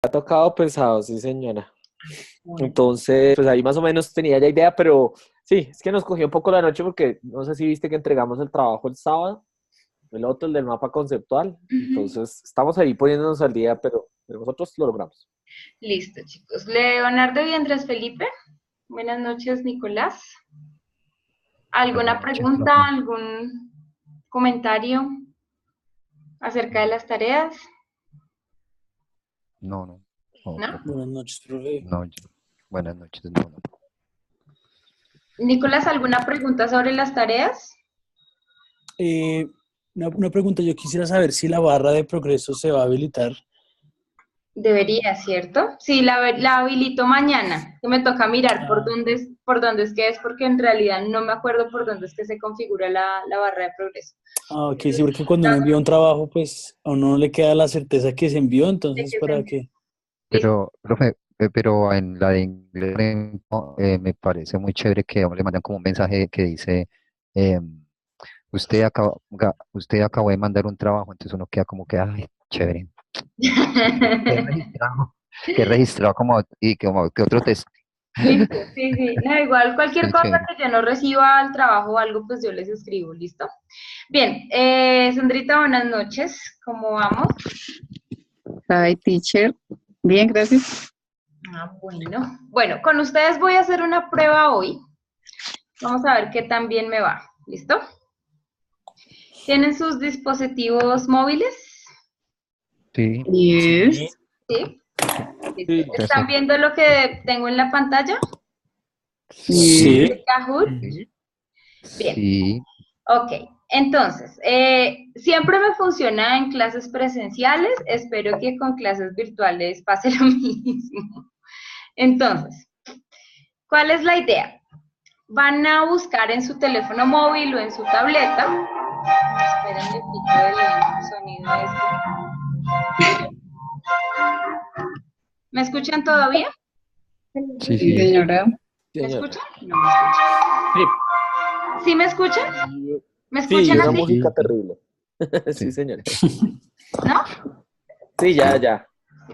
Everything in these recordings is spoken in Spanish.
ha tocado pesado, sí, señora. Bueno, Entonces, pues ahí más o menos tenía ya idea, pero sí, es que nos cogió un poco la noche porque no sé si viste que entregamos el trabajo el sábado, el otro, el del mapa conceptual. ujú. Entonces, estamos ahí poniéndonos al día, pero nosotros lo logramos. Listo, chicos. Leonardo y Andrés Felipe. Buenas noches, Nicolás. Buenas ¿Alguna noches, pregunta, profe. algún comentario acerca de las tareas? No, no, no, ¿No? profe. Buenas noches, profe. No, buenas noches, no, no. Nicolás, ¿alguna pregunta sobre las tareas? Eh, una pregunta, yo quisiera saber si la barra de progreso se va a habilitar. Debería, ¿cierto? Sí, la habilito mañana, que me toca mirar Ah, por dónde es que es, porque en realidad no me acuerdo por dónde es que se configura la barra de progreso. ok, sí, porque cuando uno envía un trabajo, pues a uno no le queda la certeza que se envió, ¿De entonces qué se para envía? que... Listo. Pero, profe, pero en la de inglés, por ejemplo, me parece muy chévere que a uno le mandan como un mensaje que dice, usted acabó de mandar un trabajo, entonces uno queda como que, ay, chévere, que registrado como, y como que otro test. Listo, sí, sí. No, igual cualquier Qué cosa chévere. que yo no reciba al trabajo o algo, pues yo les escribo, ¿listo? Bien, Sandrita, buenas noches. ¿Cómo vamos? Hi, teacher. Bien, gracias. Ah, bueno. Bueno, con ustedes voy a hacer una prueba hoy. Vamos a ver qué tan bien me va. ¿Listo? ¿Tienen sus dispositivos móviles? Sí, Sí, Yes. ¿Sí? Listo. Sí, ¿Están perfecto. viendo lo que tengo en la pantalla? Sí, Yes. sí, Kahoot. ujú. Bien. sí, Ok, entonces, siempre me funciona en clases presenciales, espero que con clases virtuales pase lo mismo. Entonces, ¿cuál es la idea? Van a buscar en su teléfono móvil o en su tableta. Esperen, le quito el sonido a esto. ¿Me escuchan todavía? sí, Sí, sí. señora. Sí, ¿Me señora. escuchan? No me escuchan. Sí, ¿Sí me escuchan? ¿Me sí, y escuchan Sí, una así? sí, música sí, sí, terrible. Sí, sí. señora. ¿No? Sí, ya, Sí. ya.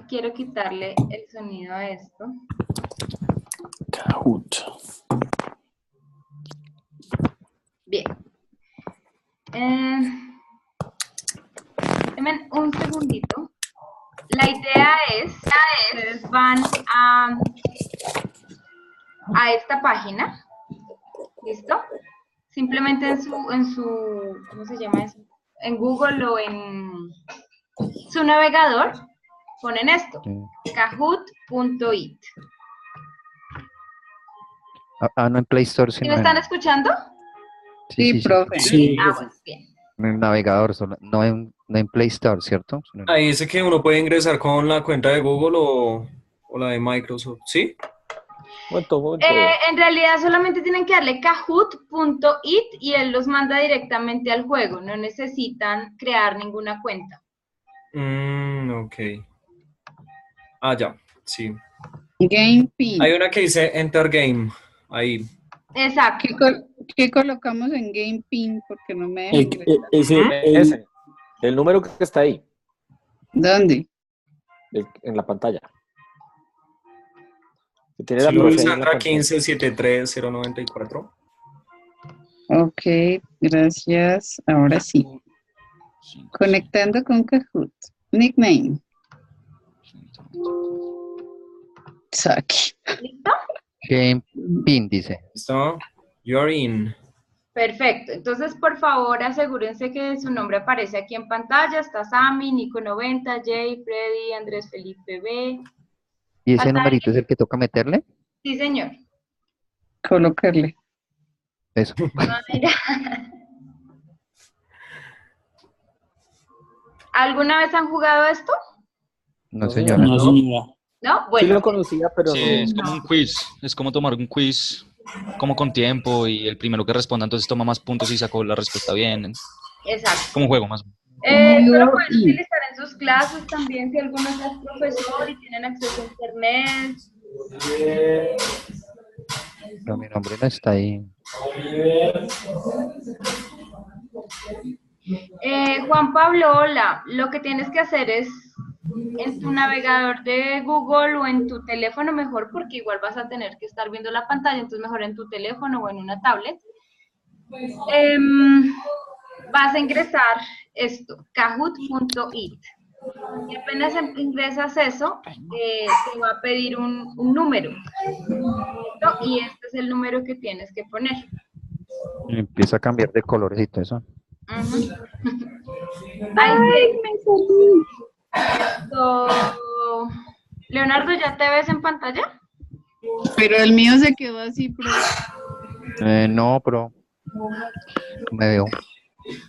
Quiero quitarle el sonido a esto. Kahoot. Bien. Denme un segundito. La idea es, ustedes van a esta página, ¿listo? Simplemente ¿cómo se llama eso? En Google o en su navegador, ponen esto, Sí. kahoot.it. No en Play Store, ¿Sí me sino están en... escuchando? Sí, Sí, sí, sí. profe. ¿Sí? Sí, Ah, profe. bueno, bien. En el navegador, no en Play Store, ¿cierto? Ahí dice que uno puede ingresar con la cuenta de Google o la de Microsoft, ¿sí? Un momento. En realidad solamente tienen que darle kahoot.it y él los manda directamente al juego, no necesitan crear ninguna cuenta. Ok. Ah, ya, sí. Game Hay Pin. una que dice Enter Game, ahí. Exacto. ¿Qué colocamos en Game Pin? Porque no me deja El, ingresar. Ese, el número que está ahí, ¿Dónde? en la pantalla. Que tiene Si la lo ves, profe ahí en la Sandra pantalla. 1573094. Ok, gracias. Ahora sí. Conectando con Kahoot. Nickname. Saki. ¿Listo? Game Pin, dice. ¿Listo? You're in. Perfecto. Entonces, por favor, asegúrense que su nombre aparece aquí en pantalla. Está Sammy, Nico90, Jay, Freddy, Andrés Felipe B. ¿Y ese ¿Falta numerito es alguien? el que toca meterle? Sí, señor. Colocarle. Eso. Ah, mira. ¿Alguna vez han jugado esto? No, No, señora, señora. No, ¿no? señora. ¿No? Sí Bueno. lo conocía, pero Sí, no. es como un No. quiz, es como tomar un quiz como con tiempo y el primero que responda entonces toma más puntos y sacó la respuesta bien. Exacto. Como un juego más. Esto lo You're pueden in. utilizar en sus clases también si alguno ya es profesor y tienen acceso a internet. Pero mi nombre no está ahí. Juan Pablo, hola. Lo que tienes que hacer es en tu navegador de Google o en tu teléfono mejor, porque igual vas a tener que estar viendo la pantalla, entonces mejor en tu teléfono o en una tablet. Vas a ingresar esto, kahoot.it. Y apenas ingresas eso, te va a pedir un número. ¿Listo? Y este es el número que tienes que poner. Empieza a cambiar de colores y todo eso. Ahí Leonardo, ¿ya te ves en pantalla? Pero el mío se quedó así, No, pero me veo.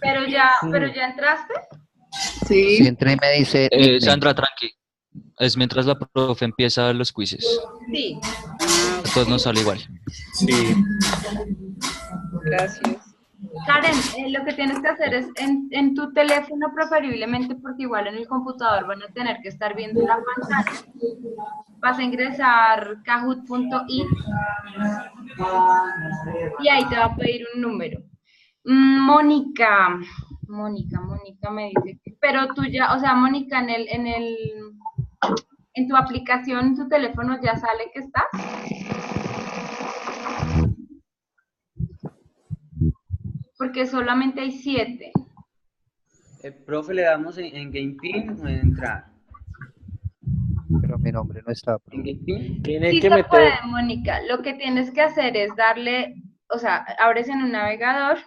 Pero ya entraste. Sí. Si entra y me dice... nickname. Sandra, tranqui. Es mientras la profe empieza los quizzes. Sí. Entonces nos sale igual. Sí. Gracias. Karen, lo que tienes que hacer es en tu teléfono preferiblemente, porque igual en el computador van a tener que estar viendo la pantalla. Vas a ingresar kahoot.it y ahí te va a pedir un número. Mónica me dice, pero tú ya, o sea, Mónica, en tu aplicación, en tu teléfono ya sale que estás. Porque solamente hay 7. Profe, le damos en GamePin o en entrar. Pero mi nombre no está. ¿En GamePin? Tiene Sí que se meter. puede, Mónica. Lo que tienes que hacer es darle, o sea, abres en un navegador,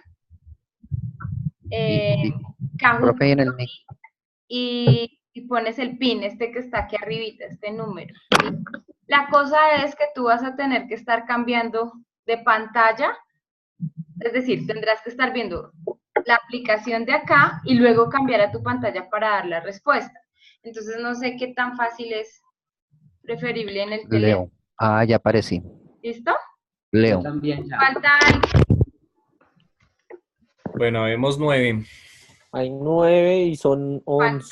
Kahoot, Profe, en el nick. y pones el pin, este que está aquí arribita, este número. La cosa es que tú vas a tener que estar cambiando de pantalla, es decir, tendrás que estar viendo la aplicación de acá y luego cambiar a tu pantalla para dar la respuesta. Entonces no sé qué tan fácil es, preferible en el teléfono. Leo. Ah, ya aparecí. ¿Listo? Leo. Yo también ya. Falta Bueno, vemos 9. Hay 9 y son 11.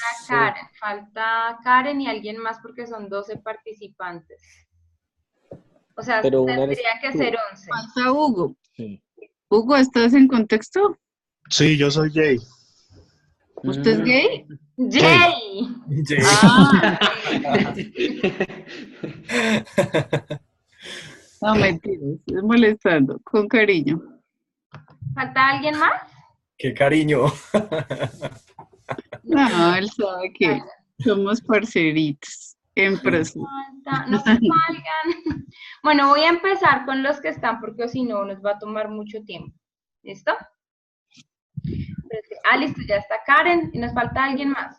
Falta Karen y alguien más porque son 12 participantes. O sea, Pero una eres tendría que tú. ser 11. Falta Hugo. Sí. Hugo, ¿estás en contexto? Sí, yo soy gay. ¿Usted es gay? ¡Jay! Ah, no, mentira, estoy molestando, con cariño. ¿Falta alguien más? ¡Qué cariño! No, él sabe que somos parceritos en proceso. No se salgan. Bueno, voy a empezar con los que están porque si no nos va a tomar mucho tiempo. ¿Listo? Listo, ya está Karen y nos falta alguien más.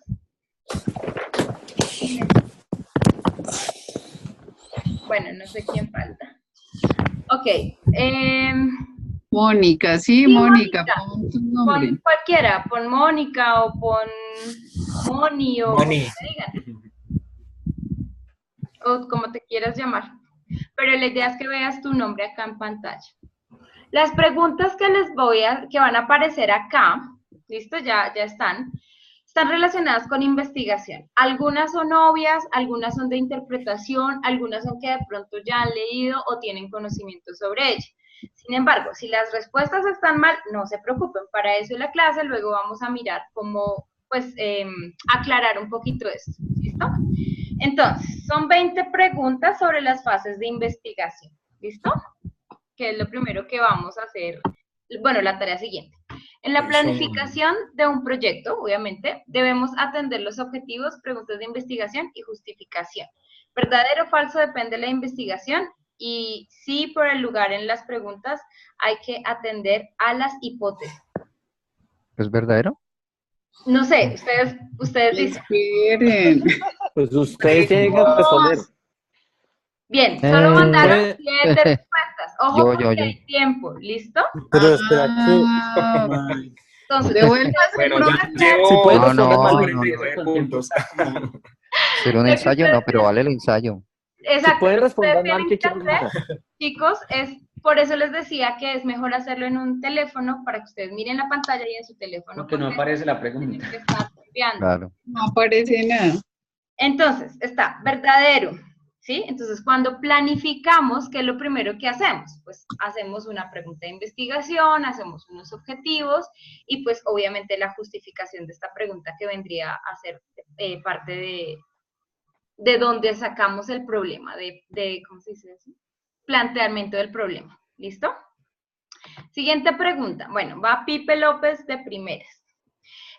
Bueno, no sé quién falta. Ok. Mónica, sí, Sí, Mónica, Mónica. pon tu nombre. Pon cualquiera, pon Mónica o pon Moni o Moni. como te digan. O como te quieras llamar. Pero la idea es que veas tu nombre acá en pantalla. Las preguntas que van a aparecer acá, listo, ya están relacionadas con investigación. Algunas son obvias, algunas son de interpretación, algunas son que de pronto ya han leído o tienen conocimiento sobre ello. Sin embargo, si las respuestas están mal, no se preocupen, para eso en la clase luego vamos a mirar cómo, pues, aclarar un poquito esto, ¿listo? Entonces, son 20 preguntas sobre las fases de investigación, ¿listo? Que es lo primero que vamos a hacer, bueno, la tarea siguiente. En la planificación de un proyecto, obviamente, debemos atender los objetivos, preguntas de investigación y justificación. ¿Verdadero o falso? Depende de la investigación. Y sí, por el lugar en las preguntas, hay que atender a las hipótesis. ¿Es verdadero? No sé, ustedes dicen. Esperen. Pues ustedes tienen que responder. Bien, solo mandaron Eh. 7 respuestas. Ojo, Yo, porque yo. hay tiempo, ¿listo? Pero espera Ah, que... Entonces, devuelva Bueno, ya Si llevo puedes No, no, responder mal. 49 puntos. Será un ensayo, no, pero vale el ensayo. exacto, Si pueden lo que responder ustedes mal, tienen ¿qué que quieren hacer, hacer? chicos, por eso les decía que es mejor hacerlo en un teléfono para que ustedes miren la pantalla y en su teléfono. Porque no aparece la pregunta. tienen que estar copiando. Claro. no aparece nada. Entonces, está verdadero, ¿sí? Entonces, cuando planificamos, ¿qué es lo primero que hacemos? Pues hacemos una pregunta de investigación, hacemos unos objetivos y pues obviamente la justificación de esta pregunta que vendría a ser parte de donde sacamos el problema, ¿cómo se dice eso? Planteamiento del problema. ¿Listo? Siguiente pregunta. Bueno, va Pipe López de primeras.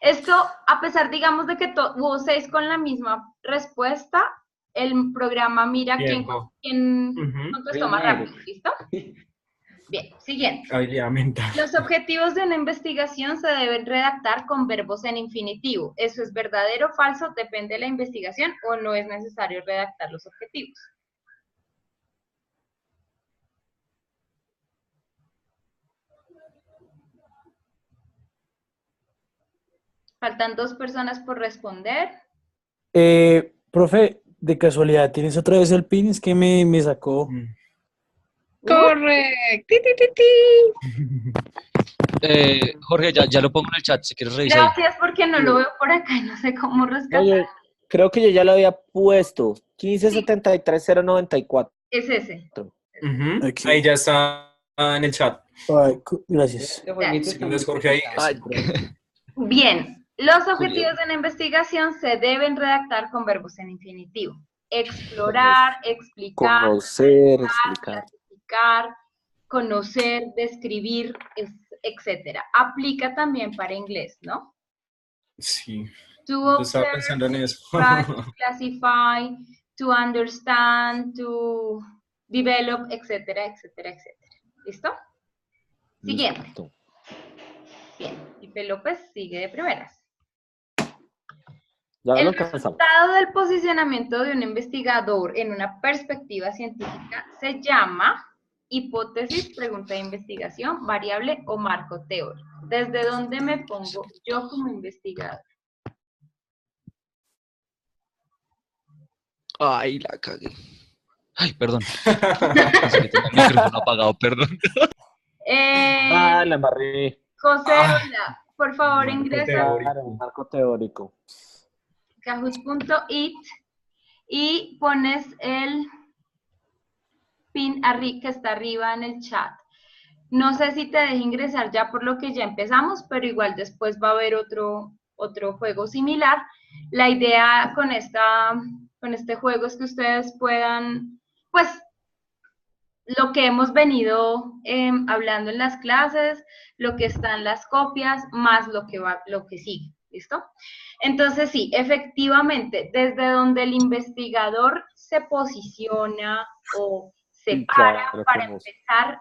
Esto, a pesar, digamos, de que hubo 6 con la misma respuesta, el programa mira quién contestó más rápido. ¿Listo? Bien, siguiente. Habilidad mental. Los objetivos de una investigación se deben redactar con verbos en infinitivo. ¿Eso es verdadero o falso? Depende de la investigación o no es necesario redactar los objetivos. Faltan 2 personas por responder. Profe, de casualidad, ¿tienes otra vez el pin? Es que me sacó. Correcto. Ti, ti, ti, ti. Jorge, ya lo pongo en el chat, si quieres revisar. Gracias, porque no lo veo por acá y no sé cómo rescatar. Oye, creo que yo ya lo había puesto. 1573094. Es ese. Aquí. Ahí ya está en el chat. Ay, gracias. Este jueguito Si está tienes muy Jorge ahí. complicado. Bien, los objetivos de una investigación se deben redactar con verbos en infinitivo. Explorar, explicar, Conocer, explicar. clasificar, conocer, describir, etcétera. Aplica también para inglés, ¿no? Sí. To Yo estaba observe, pensando en eso. classify, to understand, to develop, etcétera, etcétera, etcétera. ¿Listo? Siguiente. Listo. Bien, Pipe López sigue de primeras. Ya lo El alcanzamos. resultado del posicionamiento de un investigador en una perspectiva científica se llama hipótesis, pregunta de investigación, variable o marco teórico. ¿Desde dónde me pongo yo como investigador? Ay, la cagué. Ay, perdón. Pensé que tenía el micrófono apagado, perdón. La embarré. José, Ah. hola, por favor Marco ingresa teórico. Claro, marco teórico. kahoot.it y pones el pin que está arriba en el chat. No sé si te deja ingresar ya por lo que ya empezamos, pero igual después va a haber otro juego similar. La idea con este juego es que ustedes puedan, pues, lo que hemos venido hablando en las clases, lo que está en las copias, más lo que sigue, ¿listo? Entonces, sí, efectivamente, desde donde el investigador se posiciona o se Sí, para claro, para como- empezar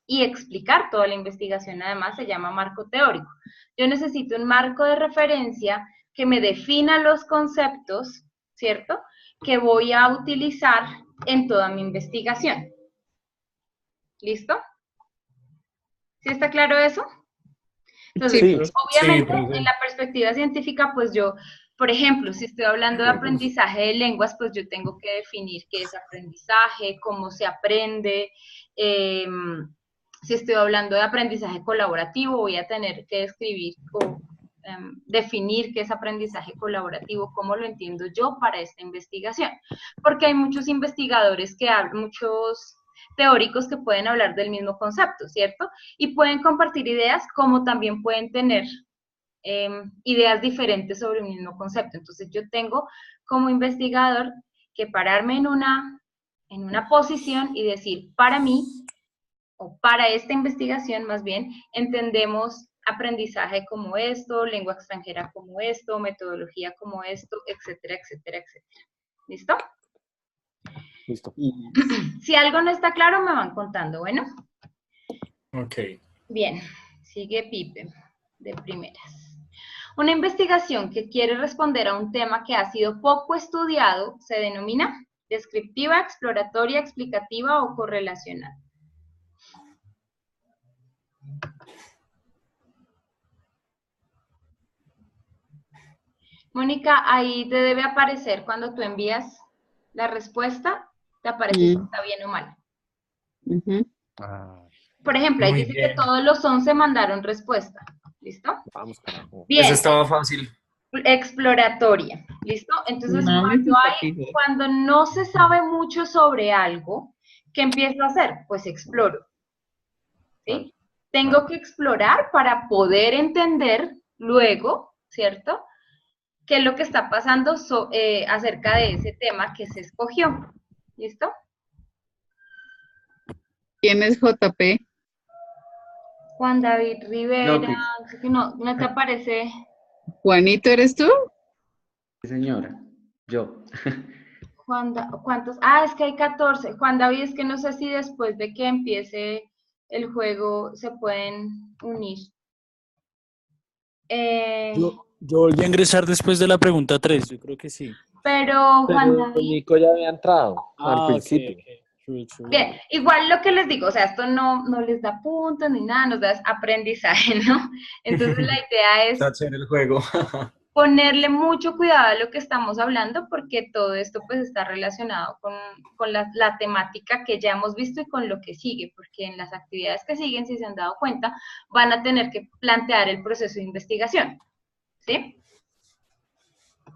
y explicar toda la investigación, además se llama marco teórico. Yo necesito un marco de referencia que me defina los conceptos, ¿cierto?, que voy a utilizar en toda mi investigación. ¿Listo? ¿Sí está claro eso? Entonces, Sí. obviamente, Sí, profe. en la perspectiva científica, pues yo, por ejemplo, si estoy hablando de aprendizaje de lenguas, pues yo tengo que definir qué es aprendizaje, cómo se aprende. Si estoy hablando de aprendizaje colaborativo, voy a tener que describir o definir qué es aprendizaje colaborativo, cómo lo entiendo yo para esta investigación. Porque hay muchos investigadores muchos teóricos que pueden hablar del mismo concepto, ¿cierto? Y pueden compartir ideas, como también pueden tener ideas diferentes sobre el mismo concepto. Entonces yo tengo como investigador que pararme en una posición y decir, para mí, o para esta investigación más bien, entendemos aprendizaje como esto, lengua extranjera como esto, metodología como esto, etcétera, etcétera, etcétera. ¿Listo? Listo. Si algo no está claro, me van contando, ¿bueno? Ok. Bien, sigue Pipe, de primeras. Una investigación que quiere responder a un tema que ha sido poco estudiado se denomina descriptiva, exploratoria, explicativa o correlacional. Mónica, ahí te debe aparecer cuando tú envías la respuesta, te aparece si está bien o mal. Ujú. Por ejemplo, ahí Muy dice bien. que todos los 11 mandaron respuesta. ¿Listo? Vamos, carajo. Bien. Ese estaba fácil. Exploratoria. ¿Listo? Entonces, No, cuando no se sabe mucho sobre algo, ¿qué empiezo a hacer? Pues exploro. ¿Sí? Tengo que explorar para poder entender luego, ¿cierto?, qué es lo que está pasando acerca de ese tema que se escogió. ¿Listo? ¿Quién es JP? Juan David Rivera, López. ¿no te aparece? Juanito, ¿eres tú? Sí, señora. Yo. ¿Cuántos? Ah, es que hay 14. Juan David, es que no sé si después de que empiece el juego se pueden unir. Yo volví a ingresar después de la pregunta 3, yo creo que sí. Pero Juan Pero David. Nico ya había entrado al Ok, principio. ok. True. Bien, igual lo que les digo, o sea, esto no les da puntos ni nada, nos da aprendizaje, ¿no? Entonces la idea es Está chévere el juego. ponerle mucho cuidado a lo que estamos hablando, porque todo esto pues está relacionado con la temática que ya hemos visto y con lo que sigue, porque en las actividades que siguen, si se han dado cuenta, van a tener que plantear el proceso de investigación, ¿sí?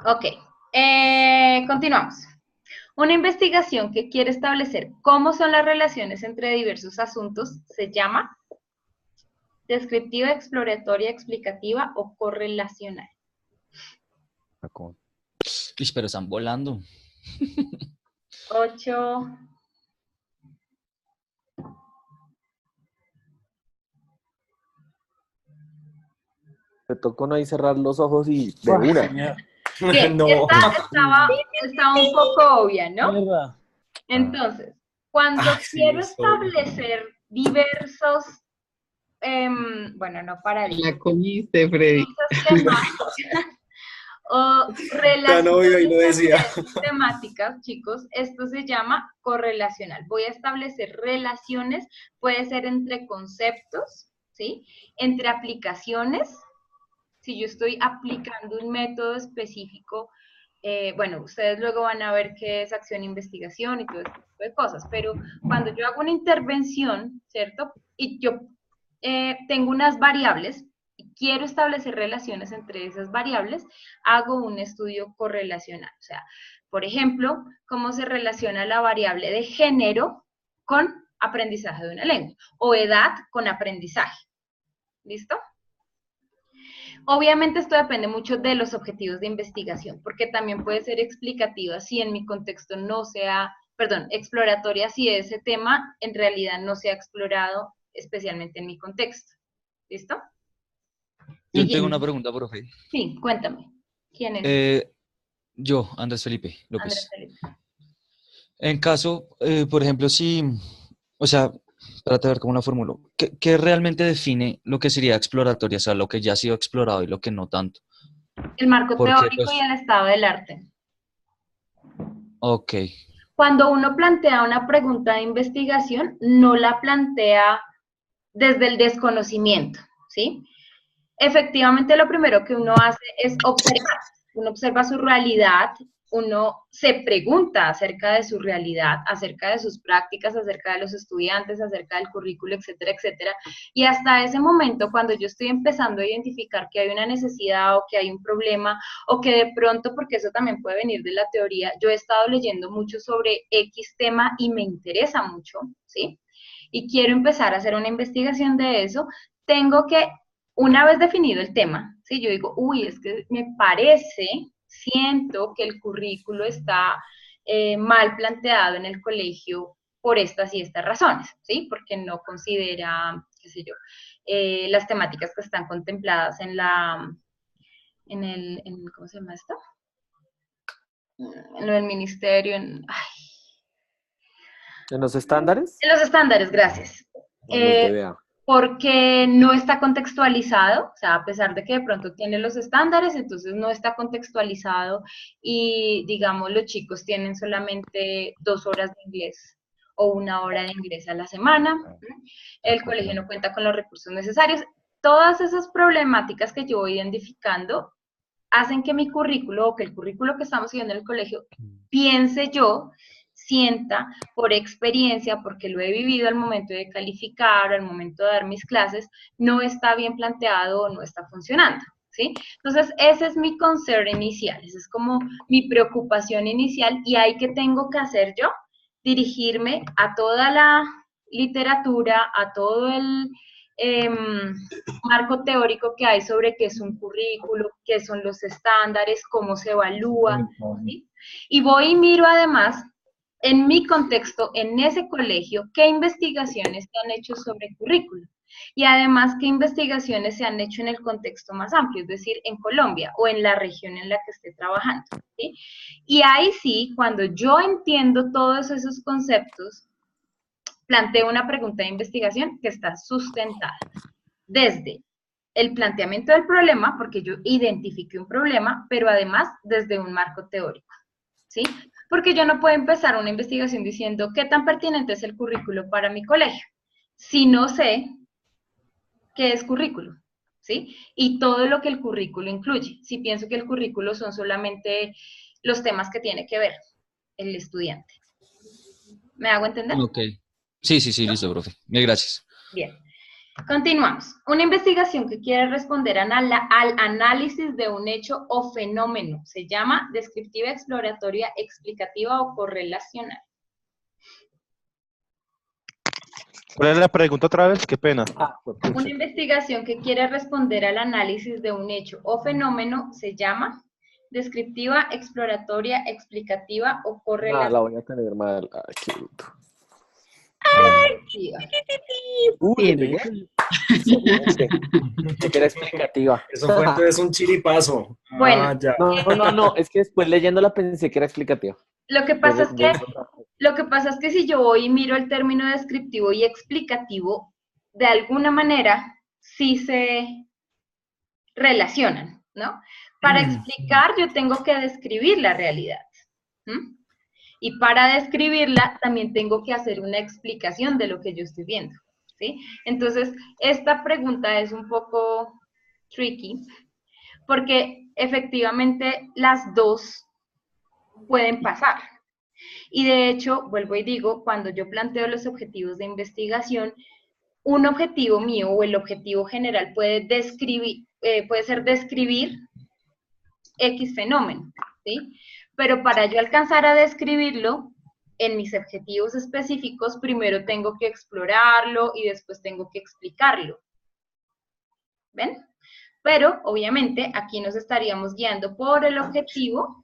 Ok, continuamos. Una investigación que quiere establecer cómo son las relaciones entre diversos asuntos se llama descriptiva, exploratoria, explicativa o correlacional. Ish, pero están volando. 8. Me tocó no ahí cerrar los ojos y de una. Bien, No. estaba un poco obvia, ¿no? Mierda. Entonces, cuando Ah, sí, quiero es obvio. establecer diversos, bueno, no paradigmas, La comiste, Freddy. diversas temáticas o Tan obvio y lo decía. relaciones temáticas, chicos, esto se llama correlacional. Voy a establecer relaciones, puede ser entre conceptos, ¿sí? Entre aplicaciones. Si yo estoy aplicando un método específico, bueno, ustedes luego van a ver qué es acción e investigación y todo este tipo de cosas, pero cuando yo hago una intervención, ¿cierto? Y yo tengo unas variables y quiero establecer relaciones entre esas variables, hago un estudio correlacional. O sea, por ejemplo, cómo se relaciona la variable de género con aprendizaje de una lengua o edad con aprendizaje. ¿Listo? Obviamente esto depende mucho de los objetivos de investigación, porque también puede ser explicativa si en mi contexto no sea, perdón, exploratoria si ese tema en realidad no se ha explorado especialmente en mi contexto. ¿Listo? Yo Siguiente. tengo una pregunta, profe. Sí, cuéntame. ¿Quién es? Yo, Andrés Felipe Andrés López. Felipe. En caso, por ejemplo, si, o sea, para ver cómo lo formulo, ¿qué realmente define lo que sería exploratoria? O sea, lo que ya ha sido explorado y lo que no tanto. El marco Porque, teórico pues, y el estado del arte. ok, Cuando uno plantea una pregunta de investigación, no la plantea desde el desconocimiento, ¿sí? Efectivamente, lo primero que uno hace es observar. Uno observa su realidad, uno se pregunta acerca de su realidad, acerca de sus prácticas, acerca de los estudiantes, acerca del currículo, etcétera, etcétera. Y hasta ese momento, cuando yo estoy empezando a identificar que hay una necesidad o que hay un problema, o que de pronto, porque eso también puede venir de la teoría, yo he estado leyendo mucho sobre X tema y me interesa mucho, ¿sí? Y quiero empezar a hacer una investigación de eso, tengo que, una vez definido el tema, ¿sí? Yo digo, uy, es que me parece, siento que el currículo está mal planteado en el colegio por estas y estas razones, ¿sí? Porque no considera, qué sé yo, las temáticas que están contempladas en ¿cómo se llama esto? En lo del ministerio, ¿En los estándares? en los estándares, gracias. O en los DBA. Porque no está contextualizado, o sea, a pesar de que de pronto tiene los estándares, entonces no está contextualizado y, digamos, los chicos tienen solamente 2 horas de inglés o 1 hora de inglés a la semana, el colegio no cuenta con los recursos necesarios. Todas esas problemáticas que yo voy identificando hacen que mi currículo o que el currículo que estamos siguiendo en el colegio, piense yo, sienta por experiencia, porque lo he vivido al momento de calificar, al momento de dar mis clases, no está bien planteado o no está funcionando, ¿sí? Entonces, ese es mi concern inicial, esa es como mi preocupación inicial y ahí que tengo que hacer yo, dirigirme a toda la literatura, a todo marco teórico que hay sobre qué es un currículo, qué son los estándares, cómo se evalúa, ¿sí? Y voy y miro además, en mi contexto, en ese colegio, qué investigaciones se han hecho sobre currículo. Y además, qué investigaciones se han hecho en el contexto más amplio, es decir, en Colombia o en la región en la que esté trabajando, ¿sí? Y ahí sí, cuando yo entiendo todos esos conceptos, planteo una pregunta de investigación que está sustentada desde el planteamiento del problema, porque yo identifiqué un problema, pero además desde un marco teórico, ¿sí? Porque yo no puedo empezar una investigación diciendo qué tan pertinente es el currículo para mi colegio, si no sé qué es currículo, ¿sí? Y todo lo que el currículo incluye. Si pienso que el currículo son solamente los temas que tiene que ver el estudiante. ¿Me hago entender? Ok. Sí, listo, profe. Mil gracias. Bien. Continuamos. Una investigación que quiere responder al análisis de un hecho o fenómeno se llama descriptiva, exploratoria, explicativa o correlacional. ¿Cuál es la pregunta otra vez? Qué pena. Una investigación que quiere responder al análisis de un hecho o fenómeno se llama descriptiva, exploratoria, explicativa o correlacional. La voy a tener mal. Ay, qué bruto. Que era explicativa. Eso fue entonces un chiripazo. Bueno, ya. No, es que después leyéndola pensé que era explicativa. Lo que pasa es que si yo voy y miro el término descriptivo y explicativo, de alguna manera sí se relacionan, ¿no? Para explicar yo tengo que describir la realidad. Y para describirla también tengo que hacer una explicación de lo que yo estoy viendo, ¿sí? Entonces, esta pregunta es un poco tricky, porque efectivamente las dos pueden pasar. Y de hecho, vuelvo y digo, cuando yo planteo los objetivos de investigación, un objetivo mío o el objetivo general puede ser describir X fenómeno, ¿sí? Pero para yo alcanzar a describirlo, en mis objetivos específicos, primero tengo que explorarlo y después tengo que explicarlo. ¿Ven? Pero, obviamente, aquí nos estaríamos guiando por el objetivo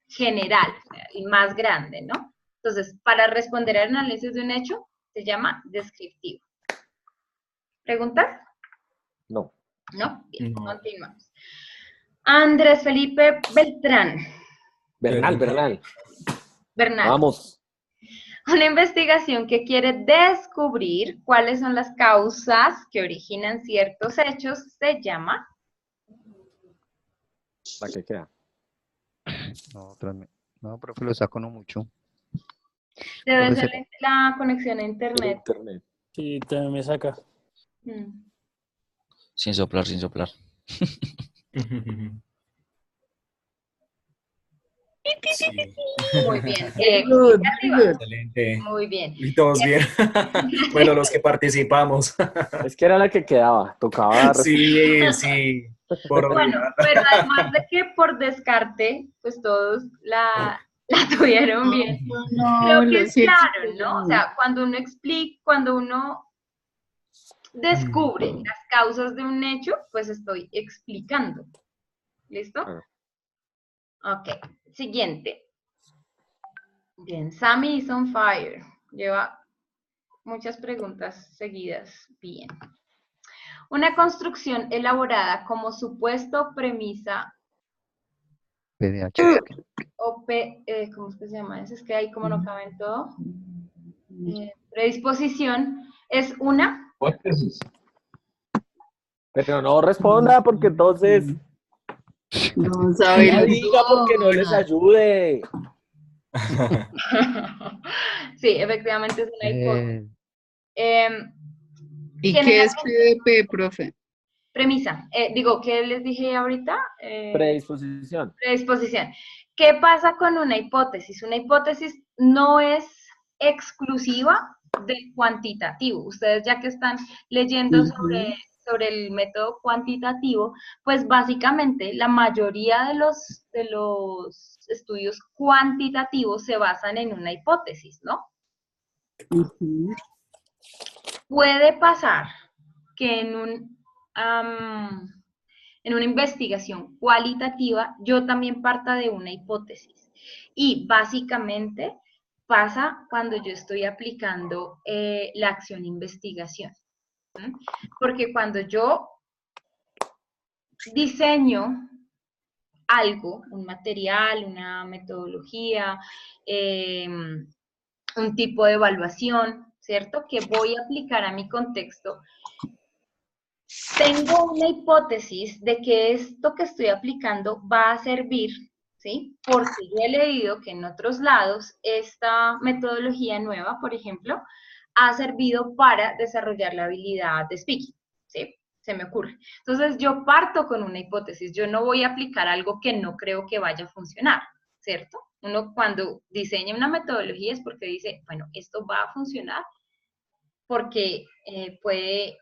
general y más grande, ¿no? Entonces, para responder al análisis de un hecho, se llama descriptivo. ¿Preguntas? No. ¿No? Bien, continuamos. Andrés Felipe Beltrán. Bernal. Vamos. Una investigación que quiere descubrir cuáles son las causas que originan ciertos hechos se llama... ¿La que queda? No, profe, lo saco no mucho. Debe ser la conexión a internet. Sí, también me saca. Sin soplar. Sí. Muy bien. Excelente. Muy bien. Y todos bien. Bueno, los que participamos. Es que era la que quedaba, tocaba. Sí. Bueno, pero además de que por descarte, pues todos la tuvieron bien. Creo que es claro, ¿no? O sea, cuando uno explica, cuando uno descubre las causas de un hecho, pues estoy explicando. ¿Listo? Ok, siguiente. Bien, Sammy is on fire. Lleva muchas preguntas seguidas. Bien. Una construcción elaborada como supuesto, premisa PDH. o ¿cómo es que se llama? Es que ahí como no cabe en todo. Predisposición es una. Pero no responda porque entonces... No sabe. No diga porque no les ayude. Sí, efectivamente es una hipótesis. ¿Y qué es PDP, profe? Premisa. ¿Qué les dije ahorita? Predisposición. Predisposición. ¿Qué pasa con una hipótesis? Una hipótesis no es exclusiva del cuantitativo. Ustedes ya que están leyendo sobre el método cuantitativo, pues básicamente la mayoría de los estudios cuantitativos se basan en una hipótesis, ¿no? puede pasar que en una investigación cualitativa yo también parta de una hipótesis. Y básicamente pasa cuando yo estoy aplicando la acción investigación. ¿Sí? Porque cuando yo diseño algo, un material, una metodología, un tipo de evaluación, ¿cierto? Que voy a aplicar a mi contexto. Tengo una hipótesis de que esto que estoy aplicando va a servir, ¿sí? Porque yo he leído que en otros lados esta metodología nueva, por ejemplo, ha servido para desarrollar la habilidad de speaking, ¿sí? Se me ocurre. Entonces yo parto con una hipótesis, yo no voy a aplicar algo que no creo que vaya a funcionar, ¿cierto? Uno cuando diseña una metodología es porque dice, bueno, esto va a funcionar porque puede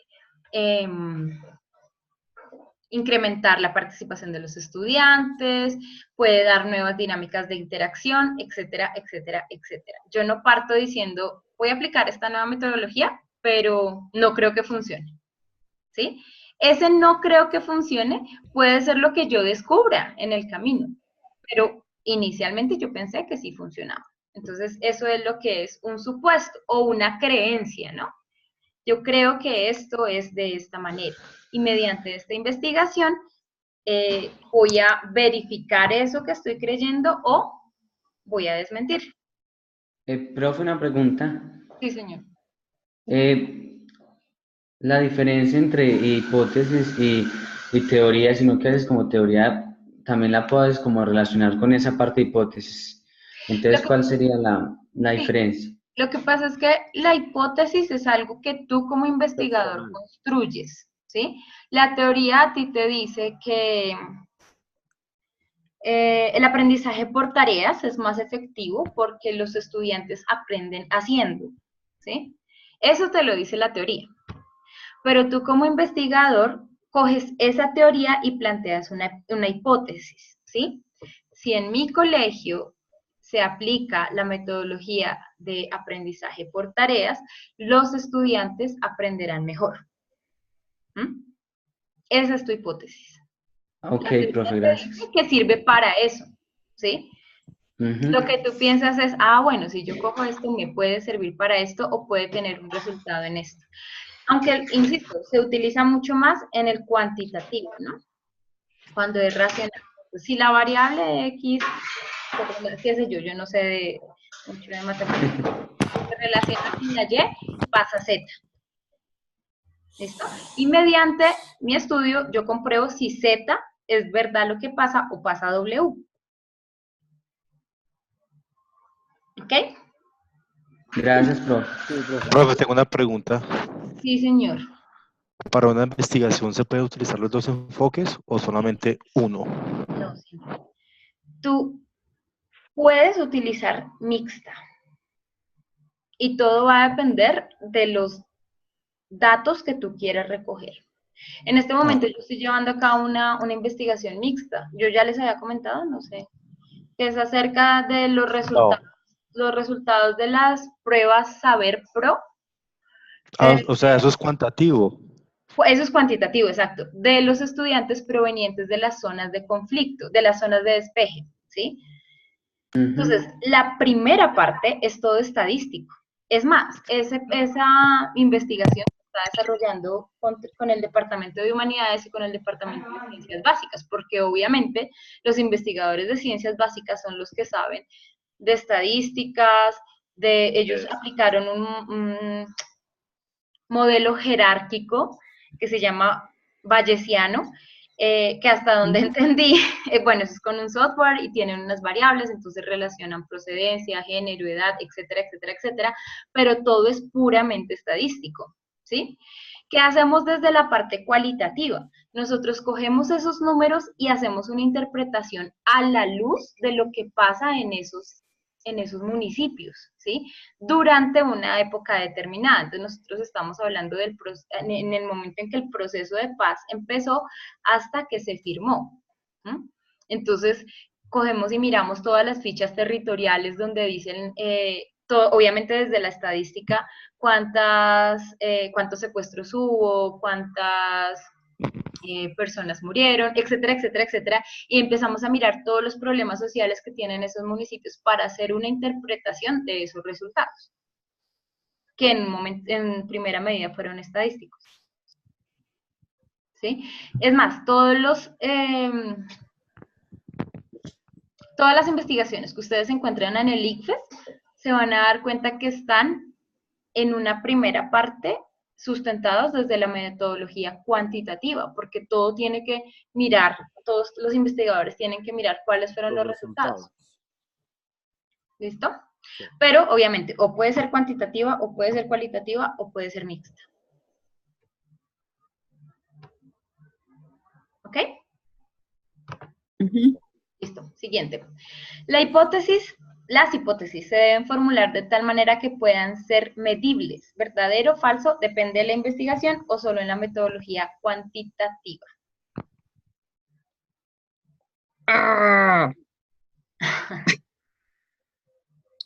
incrementar la participación de los estudiantes, puede dar nuevas dinámicas de interacción, etcétera, etcétera, etcétera. Yo no parto diciendo, voy a aplicar esta nueva metodología, pero no creo que funcione, ¿sí? Ese no creo que funcione puede ser lo que yo descubra en el camino, pero inicialmente yo pensé que sí funcionaba. Entonces, eso es lo que es un supuesto o una creencia, ¿no? Yo creo que esto es de esta manera. Y mediante esta investigación voy a verificar eso que estoy creyendo o voy a desmentir. Profe, una pregunta. Sí, señor. La diferencia entre hipótesis y teoría, sino que haces como teoría, también la puedes como relacionar con esa parte de hipótesis. Entonces, ¿cuál sería la diferencia? Lo que pasa es que la hipótesis es algo que tú como investigador construyes, ¿sí? La teoría a ti te dice que el aprendizaje por tareas es más efectivo porque los estudiantes aprenden haciendo, ¿sí? Eso te lo dice la teoría. Pero tú como investigador coges esa teoría y planteas una hipótesis, ¿sí? Si en mi colegio se aplica la metodología de aprendizaje por tareas, los estudiantes aprenderán mejor. ¿Mm? Esa es tu hipótesis. Ok, profe, gracias. Que sirve para eso, ¿sí? Lo que tú piensas es, bueno, si yo cojo esto, me puede servir para esto o puede tener un resultado en esto. Aunque, insisto, se utiliza mucho más en el cuantitativo, ¿no? Cuando es racional. Si la variable de X, qué sé yo no sé mucho de matemáticas, se relaciona con la Y, pasa Z. ¿Listo? Y mediante mi estudio, yo compruebo si Z es verdad lo que pasa o pasa W. ¿Ok? Gracias, profe. Profe, tengo una pregunta. Sí, señor. ¿Para una investigación se puede utilizar los dos enfoques o solamente uno? No, señor. Tú puedes utilizar mixta. Y todo va a depender de los datos que tú quieras recoger. En este momento yo estoy llevando acá una investigación mixta. Yo ya les había comentado, no sé, que es acerca de los resultados de las pruebas Saber Pro. O sea, eso es cuantitativo. Eso es cuantitativo, exacto, de los estudiantes provenientes de las zonas de conflicto, de las zonas de despeje, ¿sí? Entonces, la primera parte es todo estadístico. Es más, esa investigación se está desarrollando con el Departamento de Humanidades y con el Departamento de Ciencias Básicas, porque obviamente los investigadores de Ciencias Básicas son los que saben de estadísticas, ellos aplicaron un modelo jerárquico que se llama bayesiano, que hasta donde entendí, bueno, eso es con un software y tienen unas variables, entonces relacionan procedencia, género, edad, etcétera, etcétera, etcétera, pero todo es puramente estadístico, ¿sí? ¿Qué hacemos desde la parte cualitativa? Nosotros cogemos esos números y hacemos una interpretación a la luz de lo que pasa en esos municipios, ¿sí? Durante una época determinada. Entonces nosotros estamos hablando en el momento en que el proceso de paz empezó hasta que se firmó. Entonces cogemos y miramos todas las fichas territoriales donde dicen obviamente desde la estadística, cuántos secuestros hubo, cuántas personas murieron, etcétera, etcétera, etcétera, y empezamos a mirar todos los problemas sociales que tienen esos municipios para hacer una interpretación de esos resultados, que en primera medida fueron estadísticos. ¿Sí? Es más, todas las investigaciones que ustedes encuentran en el ICFES se van a dar cuenta que están en una primera parte sustentados desde la metodología cuantitativa, porque todo tiene que mirar, todos los investigadores tienen que mirar cuáles fueron los resultados. ¿Listo? Sí. Pero, obviamente, o puede ser cuantitativa, o puede ser cualitativa, o puede ser mixta. ¿Ok? Listo. Siguiente. Las hipótesis se deben formular de tal manera que puedan ser medibles. ¿Verdadero o falso? Depende de la investigación o solo en la metodología cuantitativa.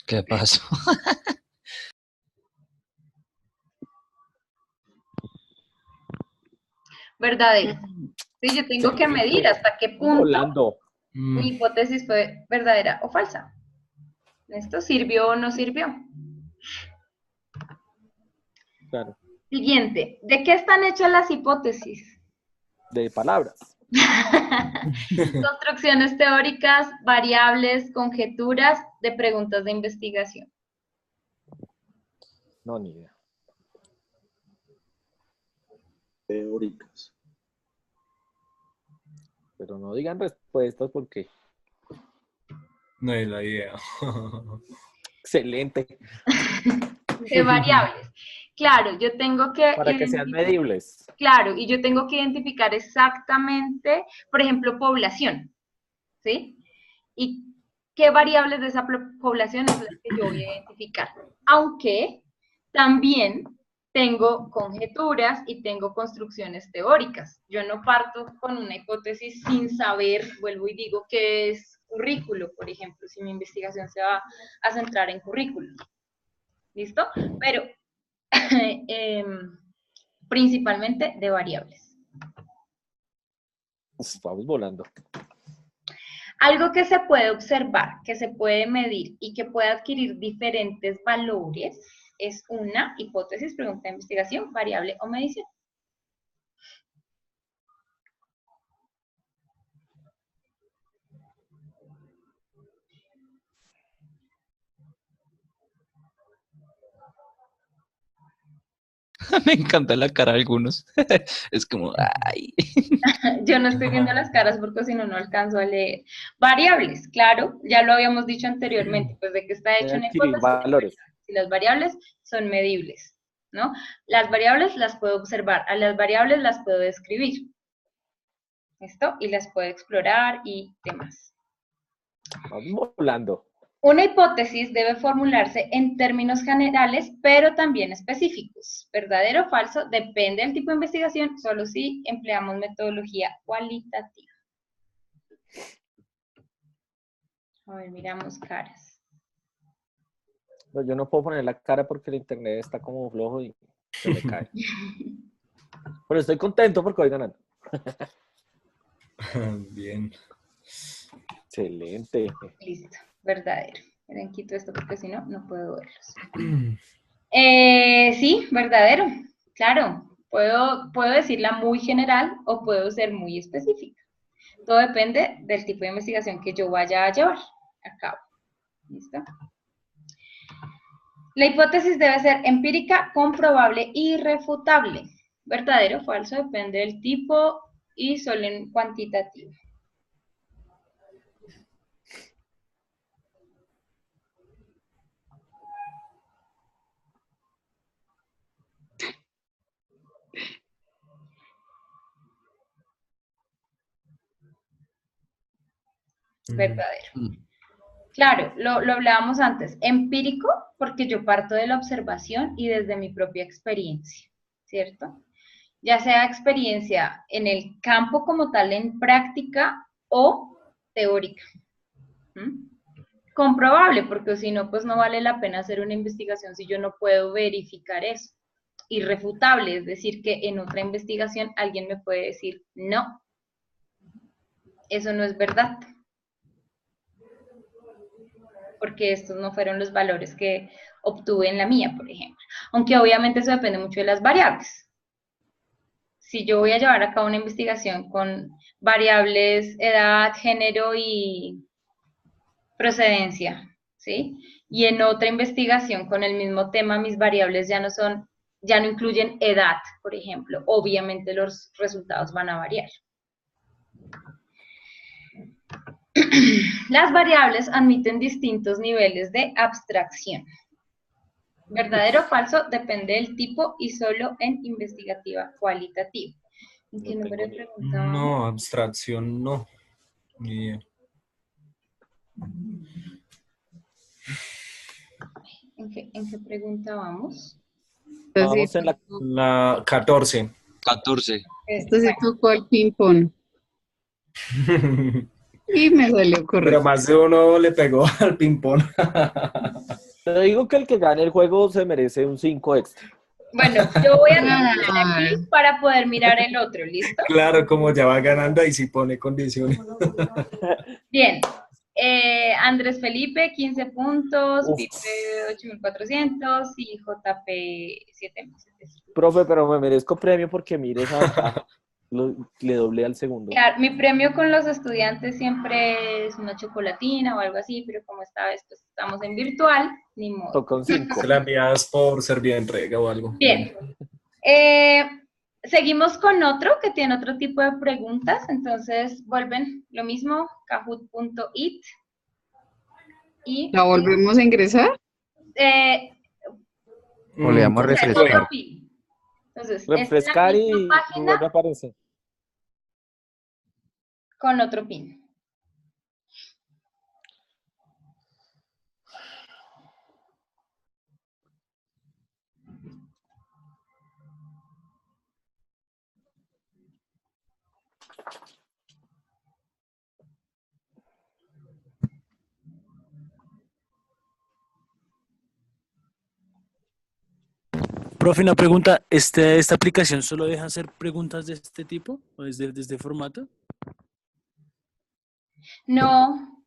¿Qué pasó? Verdadero. Sí, yo tengo que medir hasta qué punto mi hipótesis fue verdadera o falsa. ¿Esto sirvió o no sirvió? Claro. Siguiente. ¿De qué están hechas las hipótesis? De palabras. Construcciones teóricas, variables, conjeturas, de preguntas de investigación. No, ni idea. Teóricas. Pero no digan respuestas porque... No es la idea. Excelente. De variables. Claro, yo tengo que... Para que sean medibles. Claro, y yo tengo que identificar exactamente, por ejemplo, población, ¿sí? Y qué variables de esa población es las que yo voy a identificar. Aunque también tengo conjeturas y tengo construcciones teóricas. Yo no parto con una hipótesis sin saber, vuelvo y digo, qué es currículo, por ejemplo, si mi investigación se va a centrar en currículo. ¿Listo? Pero principalmente de variables. Vamos volando. Algo que se puede observar, que se puede medir y que puede adquirir diferentes valores es una hipótesis, pregunta de investigación, variable o medición. Me encanta la cara de algunos. Es como, ay. Yo no estoy viendo las caras porque si no, no alcanzo a leer. Variables, claro, ya lo habíamos dicho anteriormente, pues de que está hecho una hipótesis. Valores. Si las variables son medibles, ¿no? Las variables las puedo observar, a las variables las puedo describir. ¿Listo? Y las puedo explorar y demás. Vamos volando. Una hipótesis debe formularse en términos generales, pero también específicos. ¿Verdadero o falso? Depende del tipo de investigación, solo si empleamos metodología cualitativa. A ver, miramos caras. No, yo no puedo poner la cara porque el internet está como flojo y se me cae. Pero estoy contento porque voy ganando. Bien. Excelente. Listo. Verdadero. Miren, quito esto porque si no, no puedo verlos. Sí, verdadero. Claro, puedo decirla muy general o puedo ser muy específica. Todo depende del tipo de investigación que yo vaya a llevar a cabo. ¿Listo? La hipótesis debe ser empírica, comprobable y refutable. Verdadero o falso, depende del tipo y solo en cuantitativo. Verdadero. Claro, lo hablábamos antes. Empírico, porque yo parto de la observación y desde mi propia experiencia, ¿cierto? Ya sea experiencia en el campo como tal, en práctica, o teórica. comprobable, porque si no, pues no vale la pena hacer una investigación si yo no puedo verificar eso. Irrefutable, es decir, que en otra investigación alguien me puede decir, no, eso no es verdad, porque estos no fueron los valores que obtuve en la mía, por ejemplo. Aunque obviamente eso depende mucho de las variables. Si yo voy a llevar a cabo una investigación con variables edad, género y procedencia, ¿sí? Y en otra investigación con el mismo tema, mis variables ya no incluyen edad, por ejemplo. Obviamente los resultados van a variar. Las variables admiten distintos niveles de abstracción. Verdadero o falso depende del tipo y solo en investigativa cualitativa. ¿En qué número de pregunta? No, abstracción no. Ni idea. ¿En qué pregunta vamos? Vamos en la 14. 14. Esto se tocó al ping-pong. Y me salió Pero correcto. más de uno le pegó al ping-pong. Te digo que el que gane el juego se merece un 5 extra. Bueno, yo voy a terminar aquí para poder mirar el otro, ¿listo? Claro, como ya va ganando, ahí sí pone condiciones. Bien. Andrés Felipe, 15 puntos, Pipe, 8.400 y JP, 7.700. Profe, pero me merezco premio porque mire esa ventaja. Le doblé al segundo. Claro, mi premio con los estudiantes siempre es una chocolatina o algo así, pero como esta vez pues, estamos en virtual, ni modo. Toca un 5. Se la envías por servir entrega o algo. Bien. Seguimos con otro que tiene otro tipo de preguntas, entonces vuelven lo mismo, kahoot.it. ¿La volvemos a ingresar? O le damos a refrescar. Entonces, Refrescar esta es la y misma página vuelve a aparecer. con otro pin. Profe, una pregunta, ¿esta aplicación solo deja hacer preguntas de este tipo o de este formato? No.